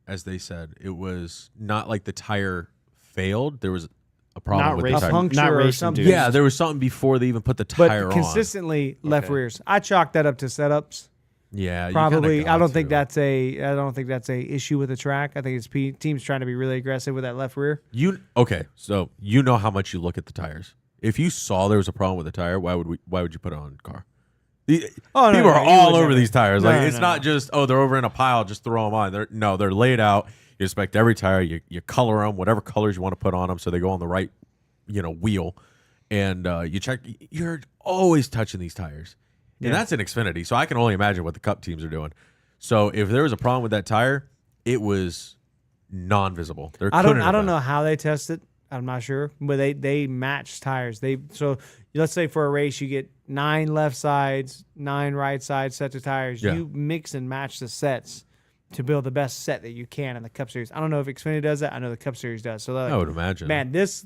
as they said, it was not like the tire failed. There was a problem Not with racing. the A tire. puncture Not or racing something. dudes. Yeah, there was something before they even put the But tire on. consistently left Okay. rears. I chalk that up to setups. Yeah, you Probably. kinda I don't got think to. I don't think that's a issue with the track. I think it's teams trying to be really aggressive with that left rear. Okay, so you know how much you look at the tires. If you saw there was a problem with the tire, why would you put it on the car? Oh, no, People no, are you all would over never. these tires. No, Like, no, it's no, not just, they're over in a pile, just throw them on. They're laid out. You inspect every tire. You color them, whatever colors you want to put on them, so they go on the right, wheel. And you check. You're always touching these tires, and that's an Xfinity. So I can only imagine what the Cup teams are doing. So if there was a problem with that tire, it was non-visible. I don't know how they test it. I'm not sure, but they match tires. So let's say for a race you get 9 left sides, 9 right sides sets of tires. Yeah. You mix and match the sets to build the best set that you can in the Cup Series. I don't know if Xfinity does that. I know the Cup Series does. So they're like, I would imagine. man, this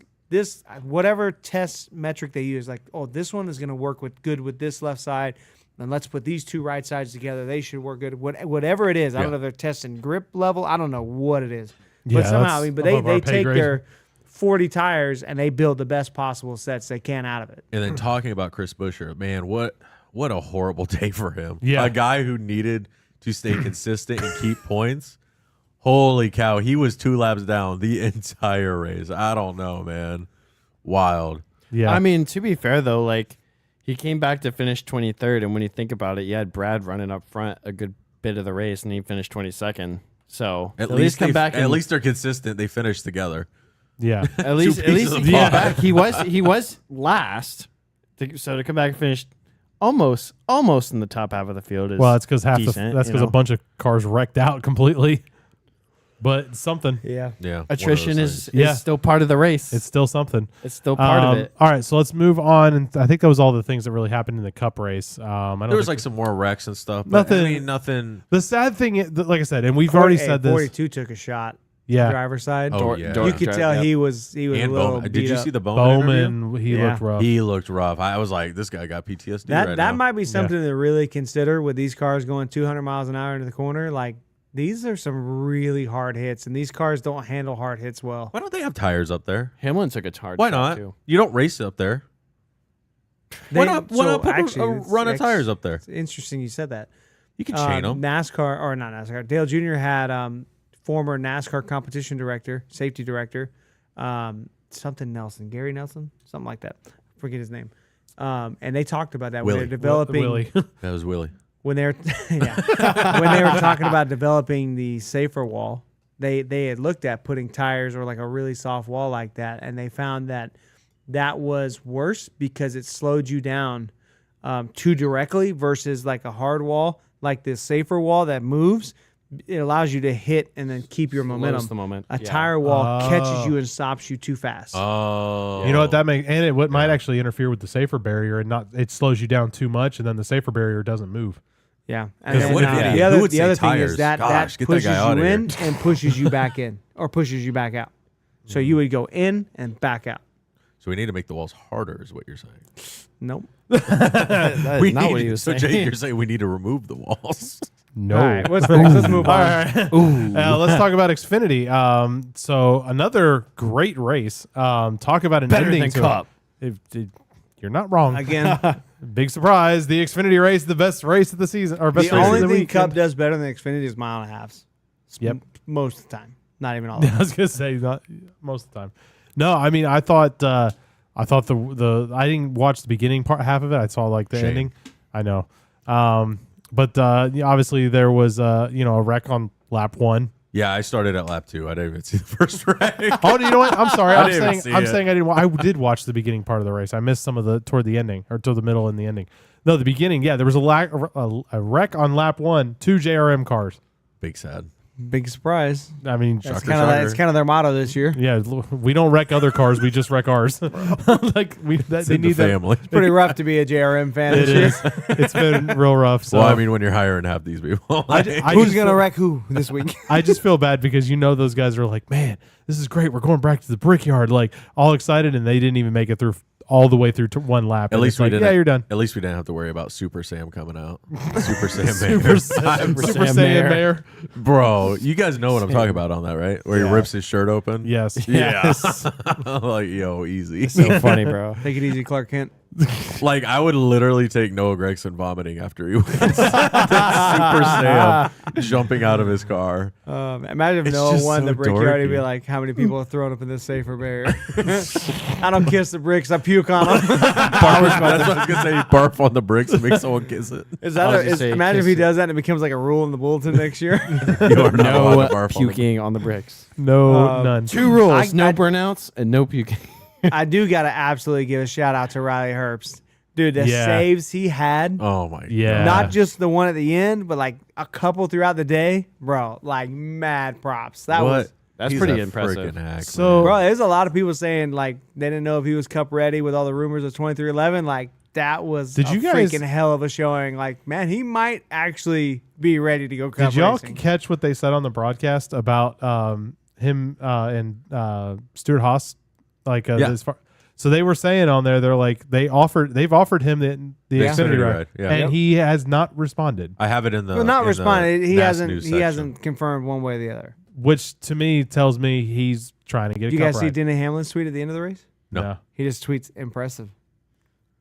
whatever test metric they use, like, oh, this one is going to work good with this left side. Then let's put these 2 right sides together. They should work good. Whatever it is, I don't know if they're testing grip level. I don't know what it is, but Yeah, somehow, that's I mean, but above they our pay take grade. their 40 tires and they build the best possible sets they can out of it. And then talking about Chris Buescher, man, what a horrible day for him. Yeah. A guy who needed to stay consistent and keep points. Holy cow, he was 2 laps down the entire race. I don't know, man. Wild. Yeah. I mean, to be fair though, like he came back to finish 23rd, and when you think about it, you had Brad running up front a good bit of the race, and he finished 22nd. So At least come they- back. At and, least they're consistent. They finished together. yeah. at least pieces he of came pie. back. He was last. So to come back and finish almost in the top half of the field is Well, it's because decent, that's you because a know? bunch of cars wrecked out completely. But something. Yeah. Yeah. attrition is Yeah. still part of the race. It's still something. It's still part of it. All right, so let's move on. And I think that was all the things that really happened in the Cup race. I don't There was think- like some more wrecks and stuff. But Nothing- I mean, nothing. the sad thing, like I said, and we've already said this. 42 took a shot. Yeah, Driver's side. Oh, yeah. You could tell yep. he was a And little Bowman. Did beat you up. see the Bowman interview? Bowman, he Yeah. looked rough. He looked rough. I was like, this guy got PTSD That right that now. might be something to really consider with these cars going 200 miles an hour into the corner. Like, these are some really hard hits, and these cars don't handle hard hits well. Why don't they have tires up there? Hamlin took a hard Why shot not? too. You don't race up there. Why not put a run of tires up there? It's interesting you said that. You can chain them. NASCAR, or not NASCAR, Dale Jr. had former NASCAR competition director, safety director, something Nelson, Gary Nelson, something like that. Forget his name. And they talked about that when Willie. they're developing Willie. That was Willie. when they're when they were talking about developing the safer wall. They had looked at putting tires or like a really soft wall like that, and they found that was worse because it slowed you down too directly versus like a hard wall, like this safer wall that moves. It allows you to hit and then keep your momentum. the moment. A Yeah. tire wall catches Oh. you and stops you too fast. Oh. You know what that makes, and it might actually interfere with the safer barrier, and not it slows you down too much, and then the safer barrier doesn't move. Yeah. Because And what then, if idiot? the Who other, would the say other thing tires? is that Gosh, get that pushes guy out you of in here. and pushes you back in or pushes you back out. So you would go in and back out. So we need to make the walls harder, is what you're saying. Nope. That is not what he was so saying. Jake, you're saying we need to remove the walls. No. All right. What's next? Let's move on. All right. Let's talk about Xfinity. So another great race. Talk about an Better ending than to Cup. you're not wrong. Again, Big surprise. The Xfinity race, the best race of the season, or best the race only of the thing weekend. Cup does better than Xfinity is mile and a halves. Yep. Most of the time. Not even all the I time. was gonna say not most of the time. No, I mean I thought the I didn't watch the beginning part half of it. I saw like the Shame. ending. I know. But obviously there was a wreck on lap 1. Yeah, I started at lap 2. I didn't even see the first wreck. Oh, you know what? I'm sorry. I I'm didn't even saying see I'm it. saying I didn't. I did watch the beginning part of the race. I missed some of the toward the ending or toward the middle and the ending. No, the beginning. Yeah, there was a wreck on lap 1. 2 JRM cars. Big sad. Big surprise. I mean, That's Shocker, kind of shocker. that's kind of their motto this year. yeah, we don't wreck other cars. We just wreck ours. Like It's they in the need that. family. Pretty rough to be a JRM fan It this year. is. It's been real rough. So Well, I mean, when you're hiring half these people, I Who's just gonna feel- wreck who this week? I just feel bad because those guys are like, man, this is great. We're going back to the Brickyard, like all excited, and they didn't even make it through all the way through to one lap. at And least it's we like, didn't. yeah, you're done. At least we didn't have to worry about Super Sam coming out. Super Sam, Super Mayer. Saiyan Saiyan Mayer. Bro, you guys know what I'm talking about on that, right? Where he rips his shirt open. Yes. Yes. Like, yo, easy. So funny, bro. Take it easy, Clark Kent. Like, I would literally take Noah Gregson vomiting after he wins. That Super Sam jumping out of his car. Imagine if It's Noah just won so the Brickyard. He'd be dorky. like, how many people are thrown up in this safer barrier? I don't kiss the bricks. I puke on them. That's what I was going to say. Barf on the bricks and make someone kiss it. Is I was that gonna say, imagine if kiss he it. does that and it becomes like a rule in the bulletin next year? You are not allowed No to barf on the puking on the bricks. No, none. 2 rules: I- no I- burnouts and no puking. I do got to absolutely give a shout out to Riley Herbst. Dude, the Yeah. saves he had, Oh, my Yeah. not just the one at the end, but like a couple throughout the day, bro, like mad props. That God. was, What? That's He's pretty a impressive. freaking hack, So- man. bro, there's a lot of people saying like they didn't know if he was cup ready with all the rumors of 2311. Like that was Did a you guys- freaking hell of a showing. Like, man, he might actually be ready to go cup Did y'all racing. catch what they said on the broadcast about him and Stuart Haas? Like, Yeah. so they were saying on there, they're like they've offered him the Yeah. Xfinity Xfinity ride, ride, yeah. and Yep. he has not responded. I have it in the. Well, not in the responded. He NAS hasn't. news He section. hasn't confirmed one way or the other. Which to me tells me he's trying to get a Did you cup guys see ride. Denny Hamlin's tweet at the end of the race? No. He just tweets impressive.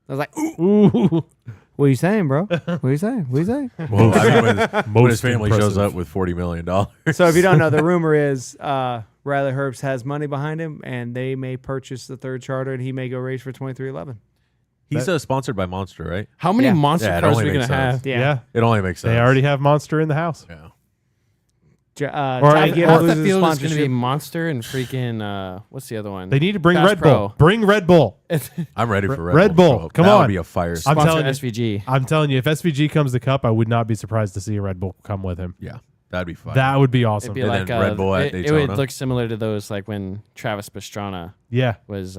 I was like, ooh, Ooh. what are you saying, bro? What are you saying? What are you saying? Well, I mean, when his Most family shows impressive. up with $40 million. So if you don't know, the rumor is Riley Herbst has money behind him, and they may purchase the third charter, and he may go race for 2311. He's sponsored by Monster, right? How many Yeah. monster Yeah, it cars are only we gonna makes sense. have? Yeah. It only makes sense. They already have Monster in the house. Yeah. Or Ty I- Gibb Half the loses his field is gonna be sponsorship. Monster and freaking what's the other one? They need to bring Fast Red Bull. Pro. Bring Red Bull. I'm ready for Red Bull. to show up. Come that on. would be a fire. I'm Sponsor telling you. SVG. I'm telling you, if SVG comes to Cup, I would not be surprised to see a Red Bull come with him. Yeah, that'd be fire. That would be awesome. It'd be And like then Red Bull at it would Daytona. look similar to those like when Travis Pastrana Yeah, was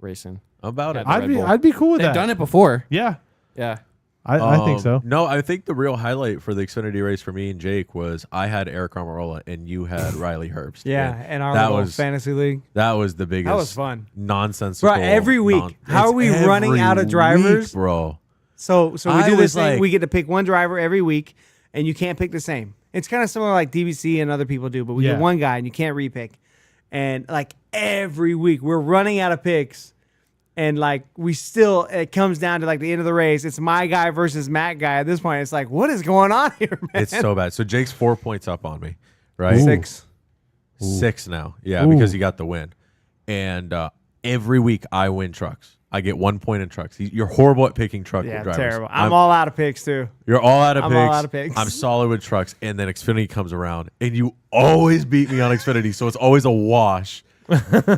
racing. About it. Yeah, I'd Red be Bull. I'd be cool with They've that. done it before. Yeah, Yeah. I think so. No, I think the real highlight for the Xfinity race for me and Jake was I had Eric Almirola and you had Riley Herbst. Yeah, And and our that little was fantasy league. that was the biggest. That was fun. Nonsensical. Bro, every week. How are we It's running every out of drivers? week, bro? So we I do this was thing. like- We get to pick one driver every week, and you can't pick the same. It's kind of similar like DBC and other people do, but we Yeah. get one guy and you can't repick. And like every week, we're running out of picks. And like it comes down to like the end of the race. It's my guy versus Matt guy. At this point, it's like, what is going on here, man? It's so bad. So Jake's 4 points up on me, right? Ooh. 6. 6 now. Yeah, Ooh. because he got the win. And every week I win trucks. I get 1 point in trucks. You're horrible at picking truck Yeah, drivers. terrible. I'm all out of picks too. You're all out of I'm picks. all out of picks. I'm solid with trucks. And then Xfinity comes around, and you always beat me on Xfinity. So it's always a wash.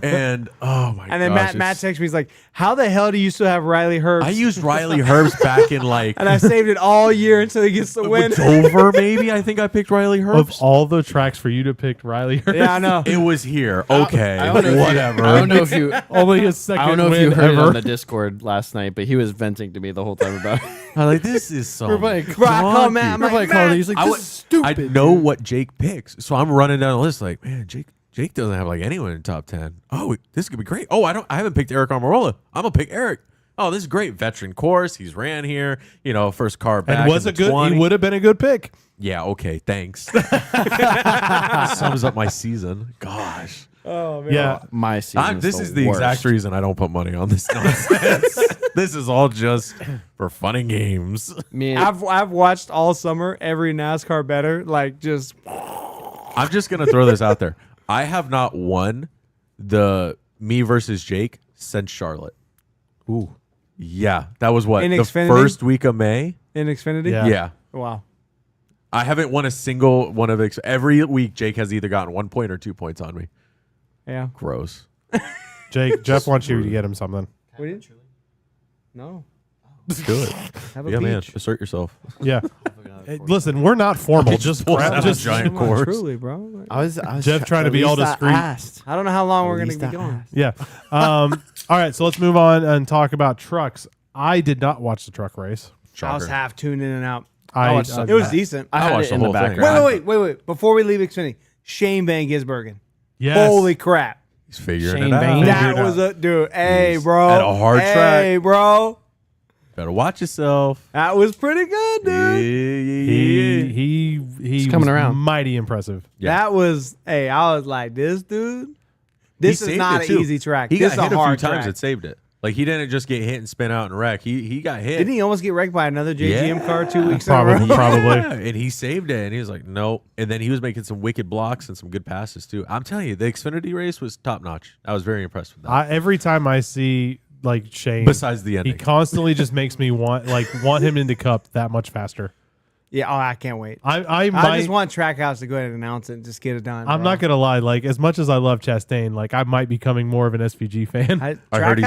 And oh my! And then gosh, Matt texts me. He's like, "How the hell do you still have Riley Herbst?" I used Riley Herbst back in like and I saved it all year until he gets the win. Dover. Maybe I think I picked Riley Of Herbst. all the tracks for you to pick Riley Herbst, Yeah, I know. It was here. Okay, I don't know if you- whatever. I don't know if you. only his second I don't know if win you heard it ever. on the Discord last night, but he was venting to me the whole time about it. I'm like, this is so. Bro, I call Matt. I'm like, Matt, He's like, I this would- is stupid. I know what Jake picks, so I'm running down the list like, man, Jake doesn't have like anyone in top 10. Oh, this could be great. Oh, I haven't picked Eric Almirola. I'm gonna pick Eric. Oh, this is great. Veteran course. He's ran here. First car back. And was in a the good. 20. He would have been a good pick. Yeah. Okay. Thanks. Sums up my season. Gosh. Oh man. Yeah, My season. This is the exact reason I don't put money on this nonsense. This is all just for fun and games. Me and, I've watched all summer every NASCAR better. Like just I'm just gonna throw this out there. I have not won the me versus Jake since Charlotte. ooh, Yeah, that was what In the Xfinity? first week of May. in Xfinity. Yeah. Yeah, Wow. I haven't won a single one of every week. Jake has either gotten 1 point or 2 points on me. Yeah. Gross. Jeff wants you to get him something. We did. No. Do it. Have a Yeah, man. peach. Assert yourself. Yeah. Hey, listen, we're not formal. Just pulls grab, out a just giant Come on, course. truly, bro. I was Jeff trying to at be all least I discreet. asked. I don't know how long At we're gonna least be I going. asked. Yeah. All right, so let's move on and talk about trucks. I did not watch the truck race. I was Shocker. half tuned in and out. I watched It was decent. I had watched it the in the whole thing. background. Wait. Before we leave Xfinity, Shane Van Gisbergen. Yes. Holy crap. He's figuring Shane it out. Bain. That was a dude. Hey, He's bro. at a hard track. Hey, bro. Better watch yourself. That was pretty good, dude. He's coming was around. mighty impressive. Yeah. That was. Hey, I was like, this dude. This He is saved not it, an too. easy track. He This got is hit a a few hard times. track. It saved it. Like he didn't just get hit and spin out and wreck. He got hit. Didn't he almost get wrecked by another JGM Yeah. car 2 weeks in a row? Probably. Probably. Yeah, and he saved it, and he was like, "Nope." And then he was making some wicked blocks and some good passes too. I'm telling you, the Xfinity race was top notch. I was very impressed with that. Every time I see like Shane, Besides the he ending, constantly just makes me want him into Cup that much faster. Yeah. Oh, I can't wait. I I just want Trackhouse to go ahead and announce it and just get it done. I'm bro. not gonna lie. Like as much as I love Chastain, like I might be becoming more of an SVG fan. I heard he's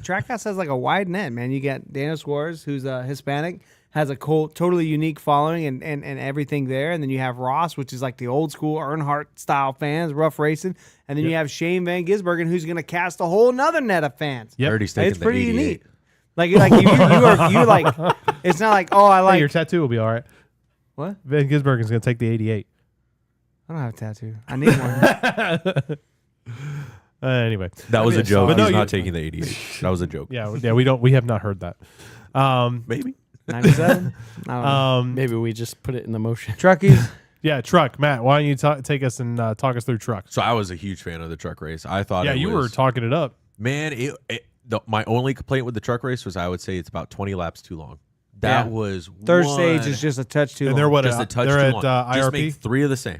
Trackhouse has like a wide net, man. You got Daniel Suarez, who's Hispanic, has a totally unique following and everything there. And then you have Ross, which is like the old school Earnhardt style fans, rough racing. And then you have Shane Van Gisbergen, who's going to cast a whole nother net of fans. Yep. I heard he's taking It's the pretty 88. unique. Like you like. It's not like I Hey, like your tattoo will be all right. what? Van Gisbergen's gonna take the 88. I don't have a tattoo. I need one. Anyway, That was a joke. But no, He's you- not taking the 88. That was a joke. yeah, we have not heard that. Maybe. 97. I don't know. Maybe we just put it in the motion. Truckies. Yeah, truck. Matt, why don't you take us and talk us through truck? So I was a huge fan of the truck race. I thought Yeah, it you was, were talking it up. Man, my only complaint with the truck race was I would say it's about 20 laps too long. That Yeah. was Third one- stage is just a touch too And long. they're what? just a touch they're too at long. Just make IRP. 3 of the same.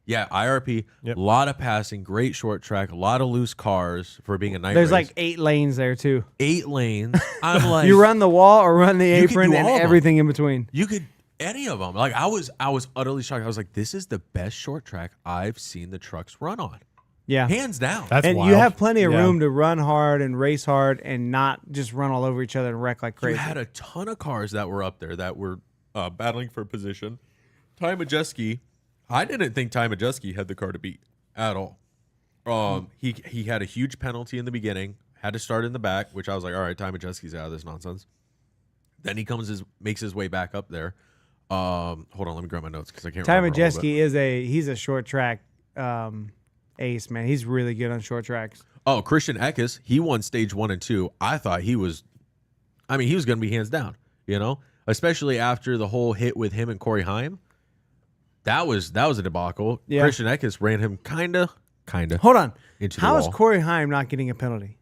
Yeah, IRP. Yep. A lot of passing, great short track, a lot of loose cars for being a night There's race. like 8 lanes there too. 8 lanes. I'm like, You run the wall or run the You could apron do and all of 'em. everything in between. You could any of them. Like I was utterly shocked. I was like, this is the best short track I've seen the trucks run on, Yeah. hands down. That's And wild. you have plenty of Yeah. room to run hard and race hard and not just run all over each other and wreck like You crazy. had a ton of cars that were up there that were battling for position. Ty Majeski, I didn't think Ty Majeski had the car to beat at all. He had a huge penalty in the beginning, had to start in the back, which I was like, all right, Ty Majeski's out of this nonsense. Then he makes his way back up there. Hold on, let me grab my notes because I can't Ty remember all of it. Majeski he's a short track ace, man. He's really good on short tracks. Oh, Christian Eckes, he won stage 1 and 2. I thought he was going to be hands down, especially after the whole hit with him and Corey Haim. That was a debacle. Yeah. Christian Eckes ran him kind of Hold on. into the How is wall Corey Haim not getting a penalty?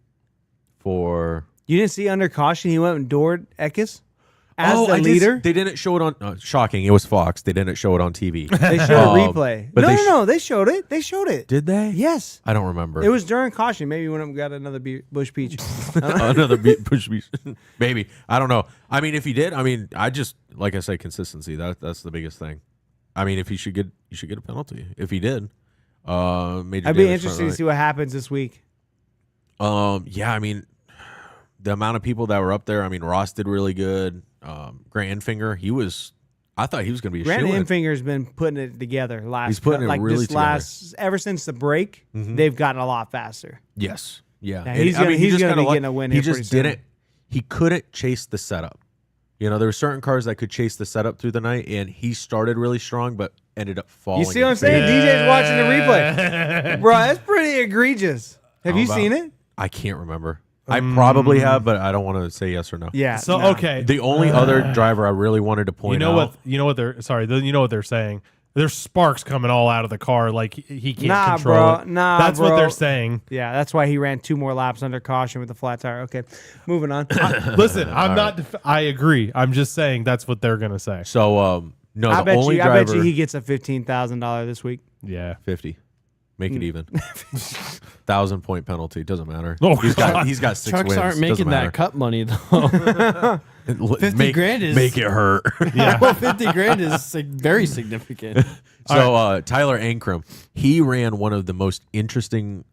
for You didn't see under caution he went and doored Eckes as the I did- leader? They didn't show it on shocking. It was Fox. They didn't show it on TV. They showed a replay. but No, they they showed it. They showed it. Did they? Yes. I don't remember. It was during caution. Maybe when I got another bush peach. another push me. Maybe. I don't know. If he did, I just like I said, consistency. That's the biggest thing. If he should get a penalty. If he did, Major. I'd be damage interested front to right. see what happens this week. Yeah, I mean, the amount of people that were up there. I mean, Ross did really good. Grant Enfinger, I thought he was going to be a Grant shoo-in. Enfinger's been putting it together He's putting it really this together. ever since the break, they've gotten a lot faster. Yes. Yeah. Yeah, And, he's I mean, gonna- he he's just gonna kinda be luck- getting a win He here just pretty soon. didn't. He couldn't chase the setup. You know, there were certain cars that could chase the setup through the night, and he started really strong, but ended up falling. You see what I'm in saying? phase. DJ's watching the replay. Bro, that's pretty egregious. Have you seen it? I can't remember. I probably have, but I don't want to say yes or no. Yeah. So no. okay, The only other driver I really wanted to point you know out. what they're you know what they're saying. There's sparks coming all out of the car, like he can't Nah, control bro. it. Nah, That's what bro. they're saying. Yeah, that's why he ran 2 more laps under caution with the flat tire. Okay, moving on. Listen, I'm not. I agree. I'm just saying that's what they're gonna say. So, no, I the only bet driver. you he gets a $15,000 this week. Yeah. 50. Make Hmm. it even. 1,000-point penalty. Doesn't matter. Oh, he's got 6 Trucks wins. aren't making Doesn't that matter. cup money though. 50 grand is Make it hurt. Yeah. well, 50 grand is very significant. So Tyler Ankrum, he ran one of the most interesting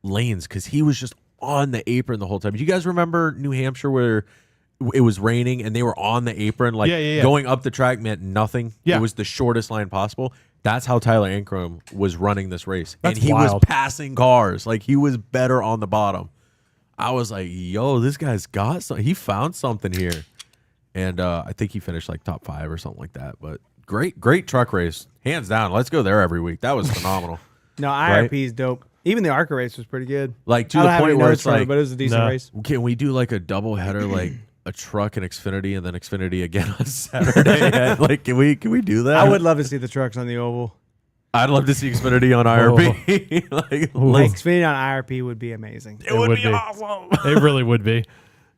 lanes because he was just on the apron the whole time. Do you guys remember New Hampshire where it was raining and they were on the apron? Like Yeah. going up the track meant nothing. Yeah. It was the shortest line possible. That's how Tyler Ankrum was running this race. That's and he was wild. passing cars. Like he was better on the bottom. I was like, yo, this guy's got something. He found something here. And I think he finished like top 5 or something like that. But great truck race. Hands down. Let's go there every week. That was phenomenal. No, Right? IRP is dope. Even the ARCA race was pretty good. Like to I don't the have any point where notes it's from it, like, but it was a decent No. race. can we do like a double header, like a truck and Xfinity, and then Xfinity again on Saturday? Like, can we do that? I would love to see the trucks on the oval. I'd love to see Xfinity on IRP. like, Like Xfinity on IRP would be amazing. it would would be be. awesome. It really would be.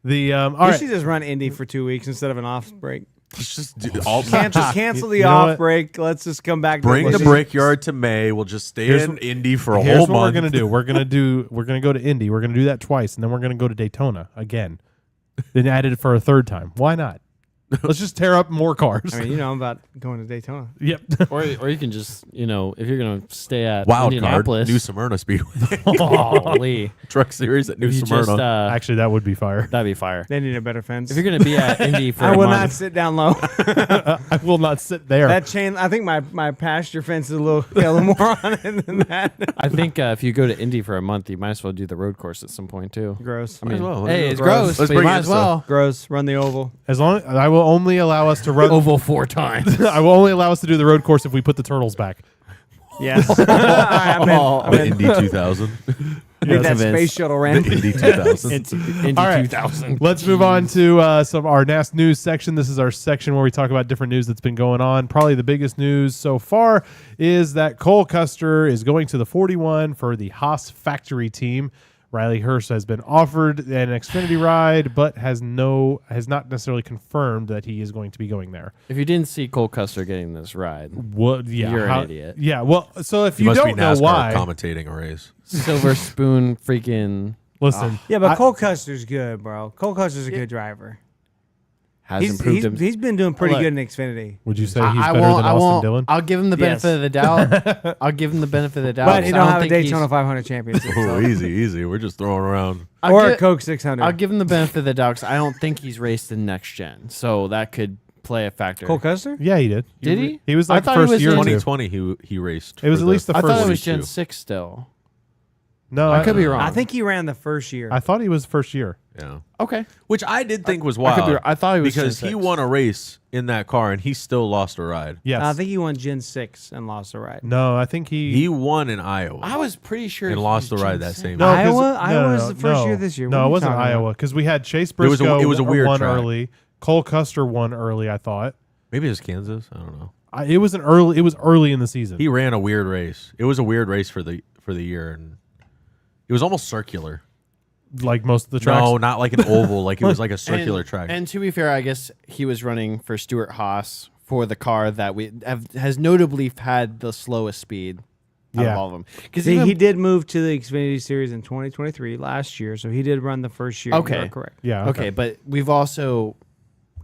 The all We right. should just run Indy for 2 weeks instead of an off break. Let's just do all Cancel the You know off what? break. Let's just come back. bring to the Brickyard to May. We'll just stay Here's in what- Indy for a Here's whole what month. we're gonna do. We're gonna go to Indy. We're gonna do that twice, and then we're gonna go to Daytona again. Then add it for a third time. Why not? Let's just tear up more cars. I mean, I'm about going to Daytona. Yep. or you can just, if you're going to stay at Wild card, Indianapolis. New Smyrna Speedway Holy. Truck Series at New If you Smyrna. just, Actually, that would be fire. that'd be fire. They need a better fence. If you're going to be at Indy for I a will month, not sit down low. I will not sit there. That chain, I think my pasture fence is a little more on it than that. I think if you go to Indy for a month, you might as well do the road course at some point too. Gross. I mean, as well. hey, Let's it's go. gross, Let's but you bring might in as well. Gross. Run the oval. As long I will only allow us to run. Oval 4 times. I will only allow us to do the road course if we put the turtles back. Yes. I'm in. the Indy 2000. Need that Vince. space shuttle ran. The Indy 2000. It's Indy All right. 2000. Let's move on to our NAS news section. This is our section where we talk about different news that's been going on. Probably the biggest news so far is that Cole Custer is going to the 41 for the Haas factory team. Riley Hurst has been offered an Xfinity ride, but has not necessarily confirmed that he is going to be going there. If you didn't see Cole Custer getting this ride, What? Yeah, You're an idiot. Yeah. Well, so if You you must be don't know NASCAR why, commentating a race. Silver Spoon freaking listen. Yeah, but I- Cole Custer's good, bro. Cole Custer's a good driver. has He's improved him. he's been doing pretty Look. good in Xfinity. Would you say he's I better won't. than I Austin won't. Dillon? I'll give him the benefit Yes. of the doubt. I'll give him the benefit of the doubt. But he I don't have a think he's- Daytona 500 championship. Oh, so. easy. We're just throwing around. I'll Or gi- a Coke 600. I'll give him the benefit of the doubt because I don't think he's raced in next gen, so that could play a factor. Cole Custer? Yeah, he did. Did he? He was I like the thought he first was year. in- or two. 2020, he raced. It was for at least the I first thought it was 42. Gen 6 still. No, I could be wrong. I think he ran the first year. I thought he was first year. Yeah. Okay. Which I did think was I wild. could be. I thought he was because Gen he 6. won a race in that car and he still lost a ride. Yes. I think he won Gen 6 and lost a ride. No, I think he. He won in Iowa. I was pretty sure And he lost was the ride Gen that 6. same no, year. 'cause- Iowa? no, Iowa no, was the first no. year this year. What No, are it you wasn't talking about? Iowa because we had Chase It was a- Briscoe. it was a weird won track. early. Cole Custer won early. I thought Maybe it was Kansas. I don't know. it was an early. It was early in the season. He ran a weird race. It was a weird race for the year, and it was almost circular. like most of the tracks. No, not like an oval. Like it was like a circular track. And to be fair, I guess he was running for Stuart Haas for the car that has notably had the slowest speed out Yeah. of all of them. Because See, he did move to the Xfinity Series in 2023 last year, so he did run the first year. Okay. You are correct. Yeah. okay, but we've also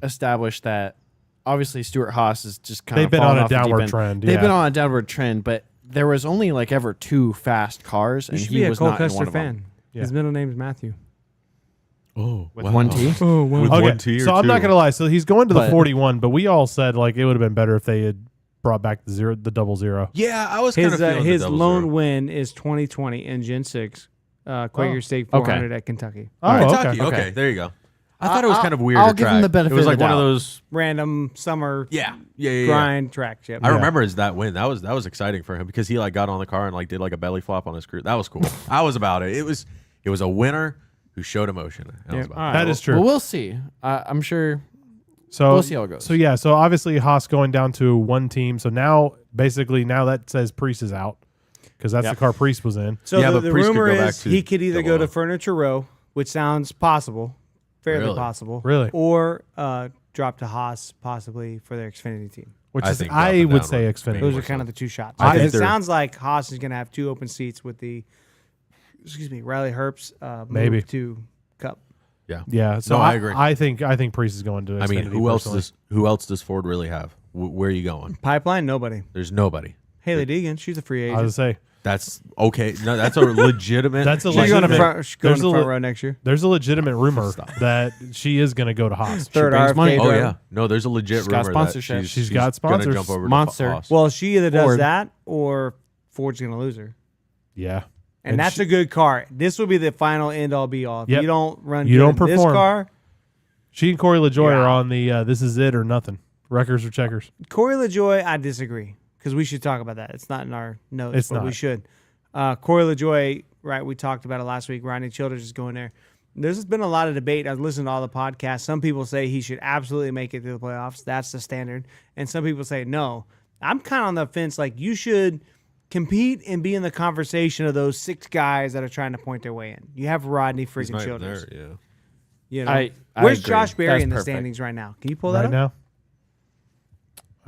established that obviously Stuart Haas is just kind They've of been fallen on a off the deep downward end. trend, They've yeah. been on a downward trend, but there was only like ever 2 fast cars, You and should he be a was Cole not in Custer one of them. fan. Yeah. His middle name is Matthew. Oh, With one T. Oh, wow. With Okay, one T or so I'm not two? gonna lie. So he's going to the But- 41, but we all said like it would have been better if they had brought back the 0. Yeah, I was kind His of feeling his the double lone zero. win is 2020 in Gen 6, Quaker State Okay. 400 at Kentucky. Oh, Kentucky. okay. Okay, there you go. I thought it was kind of weird. I'll to give him track. the benefit It was of like the one of doubt. those. Random summer Yeah. grind tracks. Yep. I remember is that win. That was exciting for him because he like got on the car and like did like a belly flop on his crew. That was cool. I was about it. It was a winner who showed emotion. That was about All it. right. That is true. Well, we'll see. I'm sure. So We'll see how it goes. So yeah, so obviously Haas going down to one team. So now basically that says Priest is out because that's Yep. the car Priest was in. So Yeah, the, but the Priest could rumor go back is to he could either go double to O. Furniture Row, which sounds possible, fairly Really? possible, Really? or drop to Haas possibly for their Xfinity team. Which I is think I dropping would down say would Xfinity. make Those more are kind of sense. the 2 shots. I Because think it they're- sounds like Haas is going to have 2 open seats with the, Riley Herbst Maybe. move to Cup. Yeah. So No, I agree. I think Priest is going to Xfinity. I mean, personally. who else does Ford really have? Where are you going? Pipeline, nobody. There's nobody. Haley Deegan, she's a free I agent. was gonna say That's okay. No, that's a legitimate. That's a She's going to legitimate- front, she's going there's to a front le- row next year. there's a legitimate rumor that she is going to go to Haas. Third brings RFK money. Oh driver. yeah, no, there's a legit She's got rumor sponsorship. that She's got gonna sponsors. jump over to Monster. Haas. Well, she either does Ford. that or Ford's going to lose her. Yeah. And that's a good car. This will be the final end all be all. If Yep. you don't run You good don't in this perform. car, She and Corey LaJoy Yeah. are on the this is it or nothing. Wreckers or checkers. Corey LaJoy, I disagree because we should talk about that. It's not in our notes, It's but we not. should. Corey LaJoy, right? We talked about it last week. Rodney Childers is going there. There's been a lot of debate. I've listened to all the podcasts. Some people say he should absolutely make it to the playoffs. That's the standard. And some people say no. I'm kind of on the fence. Like you should compete and be in the conversation of those 6 guys that are trying to point their way in. You have Rodney He's freaking not even Childers. there, yeah. You know, I where's agree. Josh Berry That's in the perfect. standings right now? Can you pull that Right up?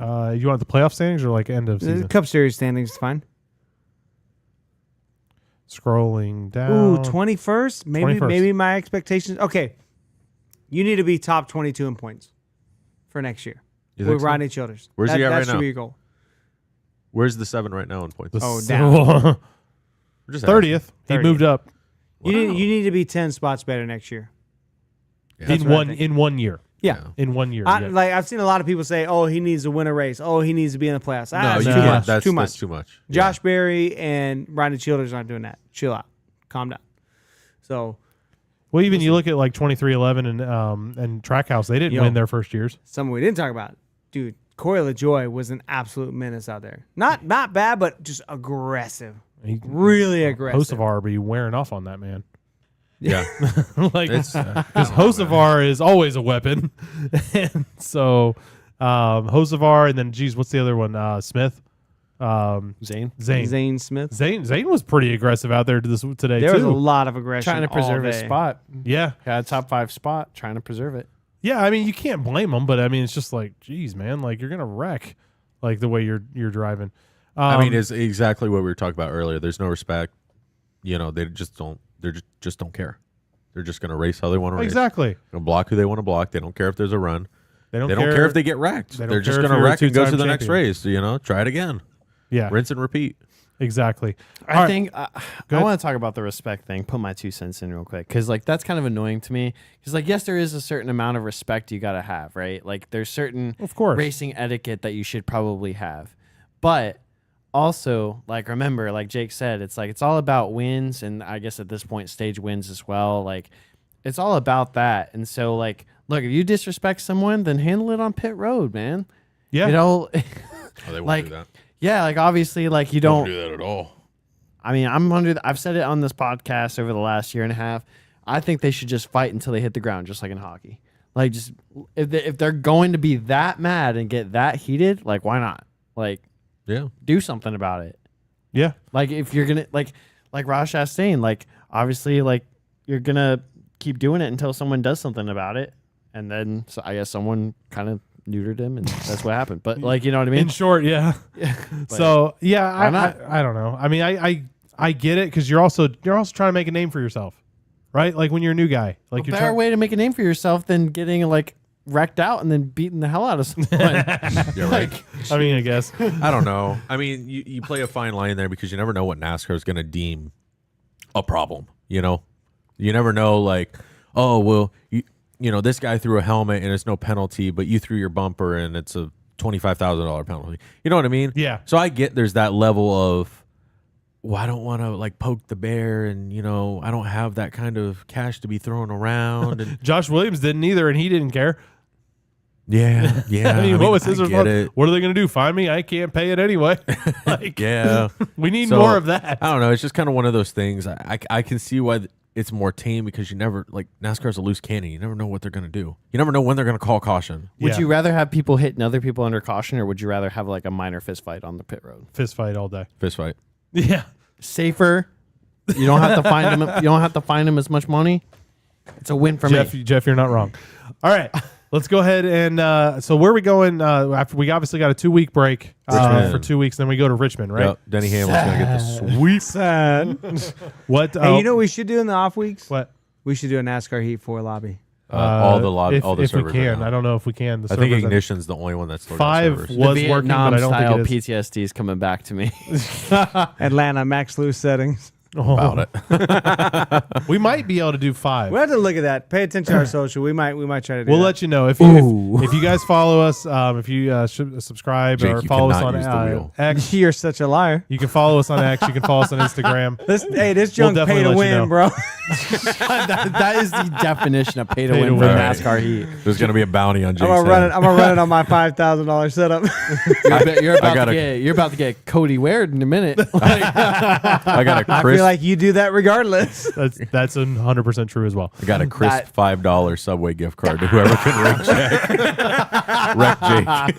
now. You want the playoff standings or like end of The season? Cup Series standings is fine. Scrolling down. Ooh, 21st? 21st. Maybe my expectations. Okay. You need to be top 22 in points for next year You with think so? Rodney Childers. Where's he at that right should now? be your goal. Where's the 7 right now in points? The Oh, 30th. We're just 30th. He 30th. moved up You need to be 10 spots better next year. asking. in what I one think. in 1 year. Yeah. In 1 year. I, yeah. like I've seen a lot of people say, "Oh, he needs to win a race. Oh, he needs to be in the playoffs." No, That's you too can't. much. That's too much. That's too much. Josh Berry and Rodney Childers aren't doing that. Chill out. Calm down. So Well, even you look at like 2311 and Trackhouse, they didn't Yo. win their first years. something we didn't talk about, dude. Corey LaJoy was an absolute menace out there. Not bad, but just aggressive. He, Really aggressive. Hocevar be wearing off on that man. Yeah. Like It's because Hocevar is always a weapon, and so Hocevar and then geez, what's the other one? Smith, Zane Zane. Zane Smith. Zane was pretty aggressive out there today There was a too. lot of aggression. trying to preserve his all day. spot. Yeah, Got a top 5 spot, trying to preserve it. yeah. I mean, you can't blame him, but I mean, it's just like, geez, man, like you're gonna wreck, like the way you're driving. I mean, it's exactly what we were talking about earlier. There's no respect. You know, they just don't. They just don't care. They're just going to race how they want to race. exactly. Going to block who they want to block. They don't care if there's a run. They don't They don't care if they get wrecked. they don't They're just care if going to you're a wreck and go to two-time the next champion. race. You know, try it again. Yeah, Rinse and repeat. exactly. I All right. think Go I ahead. want to talk about the respect thing. Put my 2 cents in real quick because like that's kind of annoying to me. Because like yes, there is a certain amount of respect you got to have, right? Like there's certain Of course. racing etiquette that you should probably have, but also like remember, like Jake said, it's like it's all about wins, and I guess at this point stage wins as well. Like it's all about that, and so like look, if you disrespect someone, then handle it on pit road, man. Yeah, You know, Oh, they won't Like, do that. yeah, like obviously, like you Don't don't. do that at all. I mean, I've said it on this podcast over the last year and a half. I think they should just fight until they hit the ground, just like in hockey. Like, just if they're going to be that mad and get that heated, like, why not? Like, Yeah. do something about it. yeah. Like, if you're gonna like Raj Chastain, like, obviously, like, you're gonna keep doing it until someone does something about it, and then so I guess someone kind of neutered him, and that's what happened. But like, you know what I mean? In short, yeah. But So yeah, why not? I don't know. I mean, I get it because you're also trying to make a name for yourself, right? Like when you're a new guy, like a you're better trying. way to make a name for yourself than getting like wrecked out and then beating the hell out of someone. You're right. I mean, I guess. I don't know. I mean, you play a fine line there because you never know what NASCAR is going to deem a problem. You know, you never know. Like, oh well, you know, this guy threw a helmet and it's no penalty, but you threw your bumper and it's a $25,000 penalty. You know what I mean? Yeah. So I get there's that level of, well, I don't want to like poke the bear, and you know, I don't have that kind of cash to be thrown around. And Josh Williams didn't either, and he didn't care. yeah. I mean, what was his I get response? it. What are they going to do? Fine me? I can't pay it anyway. Like, Yeah. we need So, more of that. I don't know. It's just kind of one of those things. I can see why it's more tame because you never, like, NASCAR's a loose cannon. You never know what they're going to do. You never know when they're going to call caution. Would Yeah. you rather have people hitting other people under caution, or would you rather have like a minor fist fight on the pit road? Fist fight all day. Fist fight. Yeah. Safer. You don't have to find them. You don't have to find them as much money. It's a win for me. Jeff, you're not wrong. All right. Let's go ahead and so where are we going after we obviously got a 2-week break Richmond. for 2 weeks, then we go to Richmond, right? Yep. Denny Hamlin's going to get the sweep. Sad. What Hey, you know what we should do in the off weeks? what? We should do a NASCAR Heat 4 lobby. All the lobby, if, all the if we servers. can. are I out. don't know if we can. The I think servers- Ignition's the only one that's still got 5 servers. was the working, Vietnam but I don't style think it is. PTSD is coming back to me. Atlanta max loose settings. Oh, About it. we might be able to do 5. We have to look at that. Pay attention to our social. We might try to do We'll that. let you know if you guys follow us, if you subscribe Jake, or you follow us cannot on use the wheel. X. You're such a liar. You can follow us on X. You can follow us on Instagram. This We'll junk definitely pay to let you win, know. bro. that is the definition of pay to Pay win to for win. NASCAR Heat. There's going to be a bounty on Jake's I'm gonna run it. head. I'm gonna run it on my $5,000 setup. You're about gotta- you're about to get Cody Ward in a minute. I got a I crisp, feel like you do that regardless. That's 100% true as well. I got a crisp That- $5 Subway gift card to whoever can wreck Jake.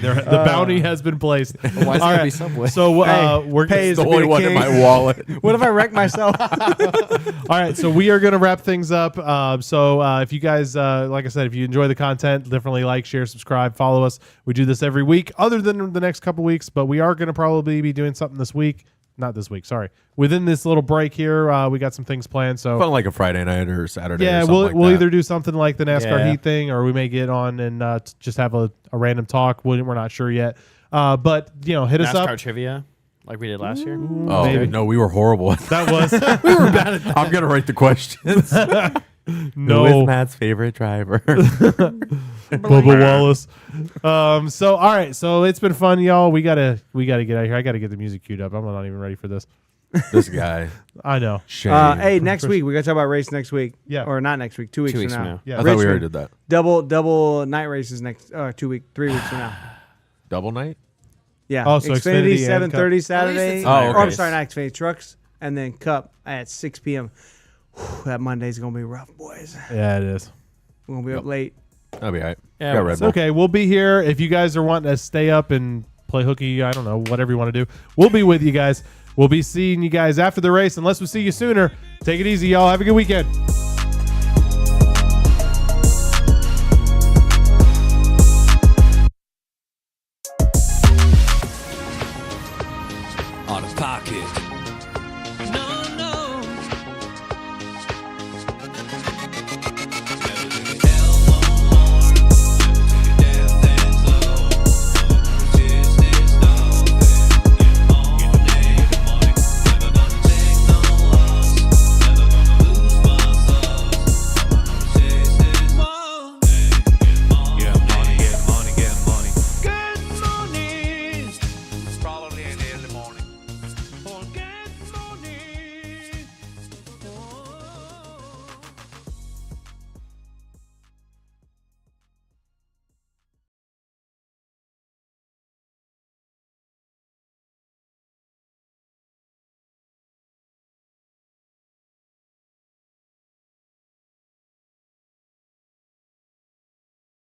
The bounty has been placed. Why is it All gonna right. be Subway? So Hey, we're pay The to be only the one in king. my wallet. What if I wreck myself? All right, so we are going to wrap things up. So if you guys, like I said, if you enjoy the content, definitely like, share, subscribe, follow us. We do this every week, other than the next couple weeks, but we are going to probably be doing something this week. Not this week, sorry. Within this little break here, we got some things planned. So Felt like a Friday night or Saturday. yeah, or something we'll like we'll that. either do something like the NASCAR Yeah. Heat thing, or we may get on and just have a random talk. We're not sure yet. But hit us NASCAR up. trivia, like we did last year. Oh Maybe. no, we were horrible. That was I'm gonna write the questions. no Who is Matt's favorite driver? Bubba Wallace. So all right, so it's been fun, y'all. We gotta get out of here. I gotta get the music queued up. I'm not even ready for this. This guy. I know. Shame. Hey, next week we gotta talk about race next week. Yeah. or not next week. 2 weeks, 2 weeks from from now. now. Yeah. I thought we Richmond. already did that. Double night races next 3 weeks from now. Double night. Yeah. Oh, so Xfinity and 7:30 Saturday. it's Oh, Or okay. I'm sorry, not Xfinity trucks, and then Cup at 6 p.m. Whew, that Monday's gonna be rough, boys. Yeah, it is. We're gonna be up late. That'll be all right. Yeah, Got well, Red It's Bull. okay. We'll be here if you guys are wanting to stay up and play hooky. I don't know, whatever you want to do. We'll be with you guys. We'll be seeing you guys after the race, unless we see you sooner. Take it easy, y'all. Have a good weekend.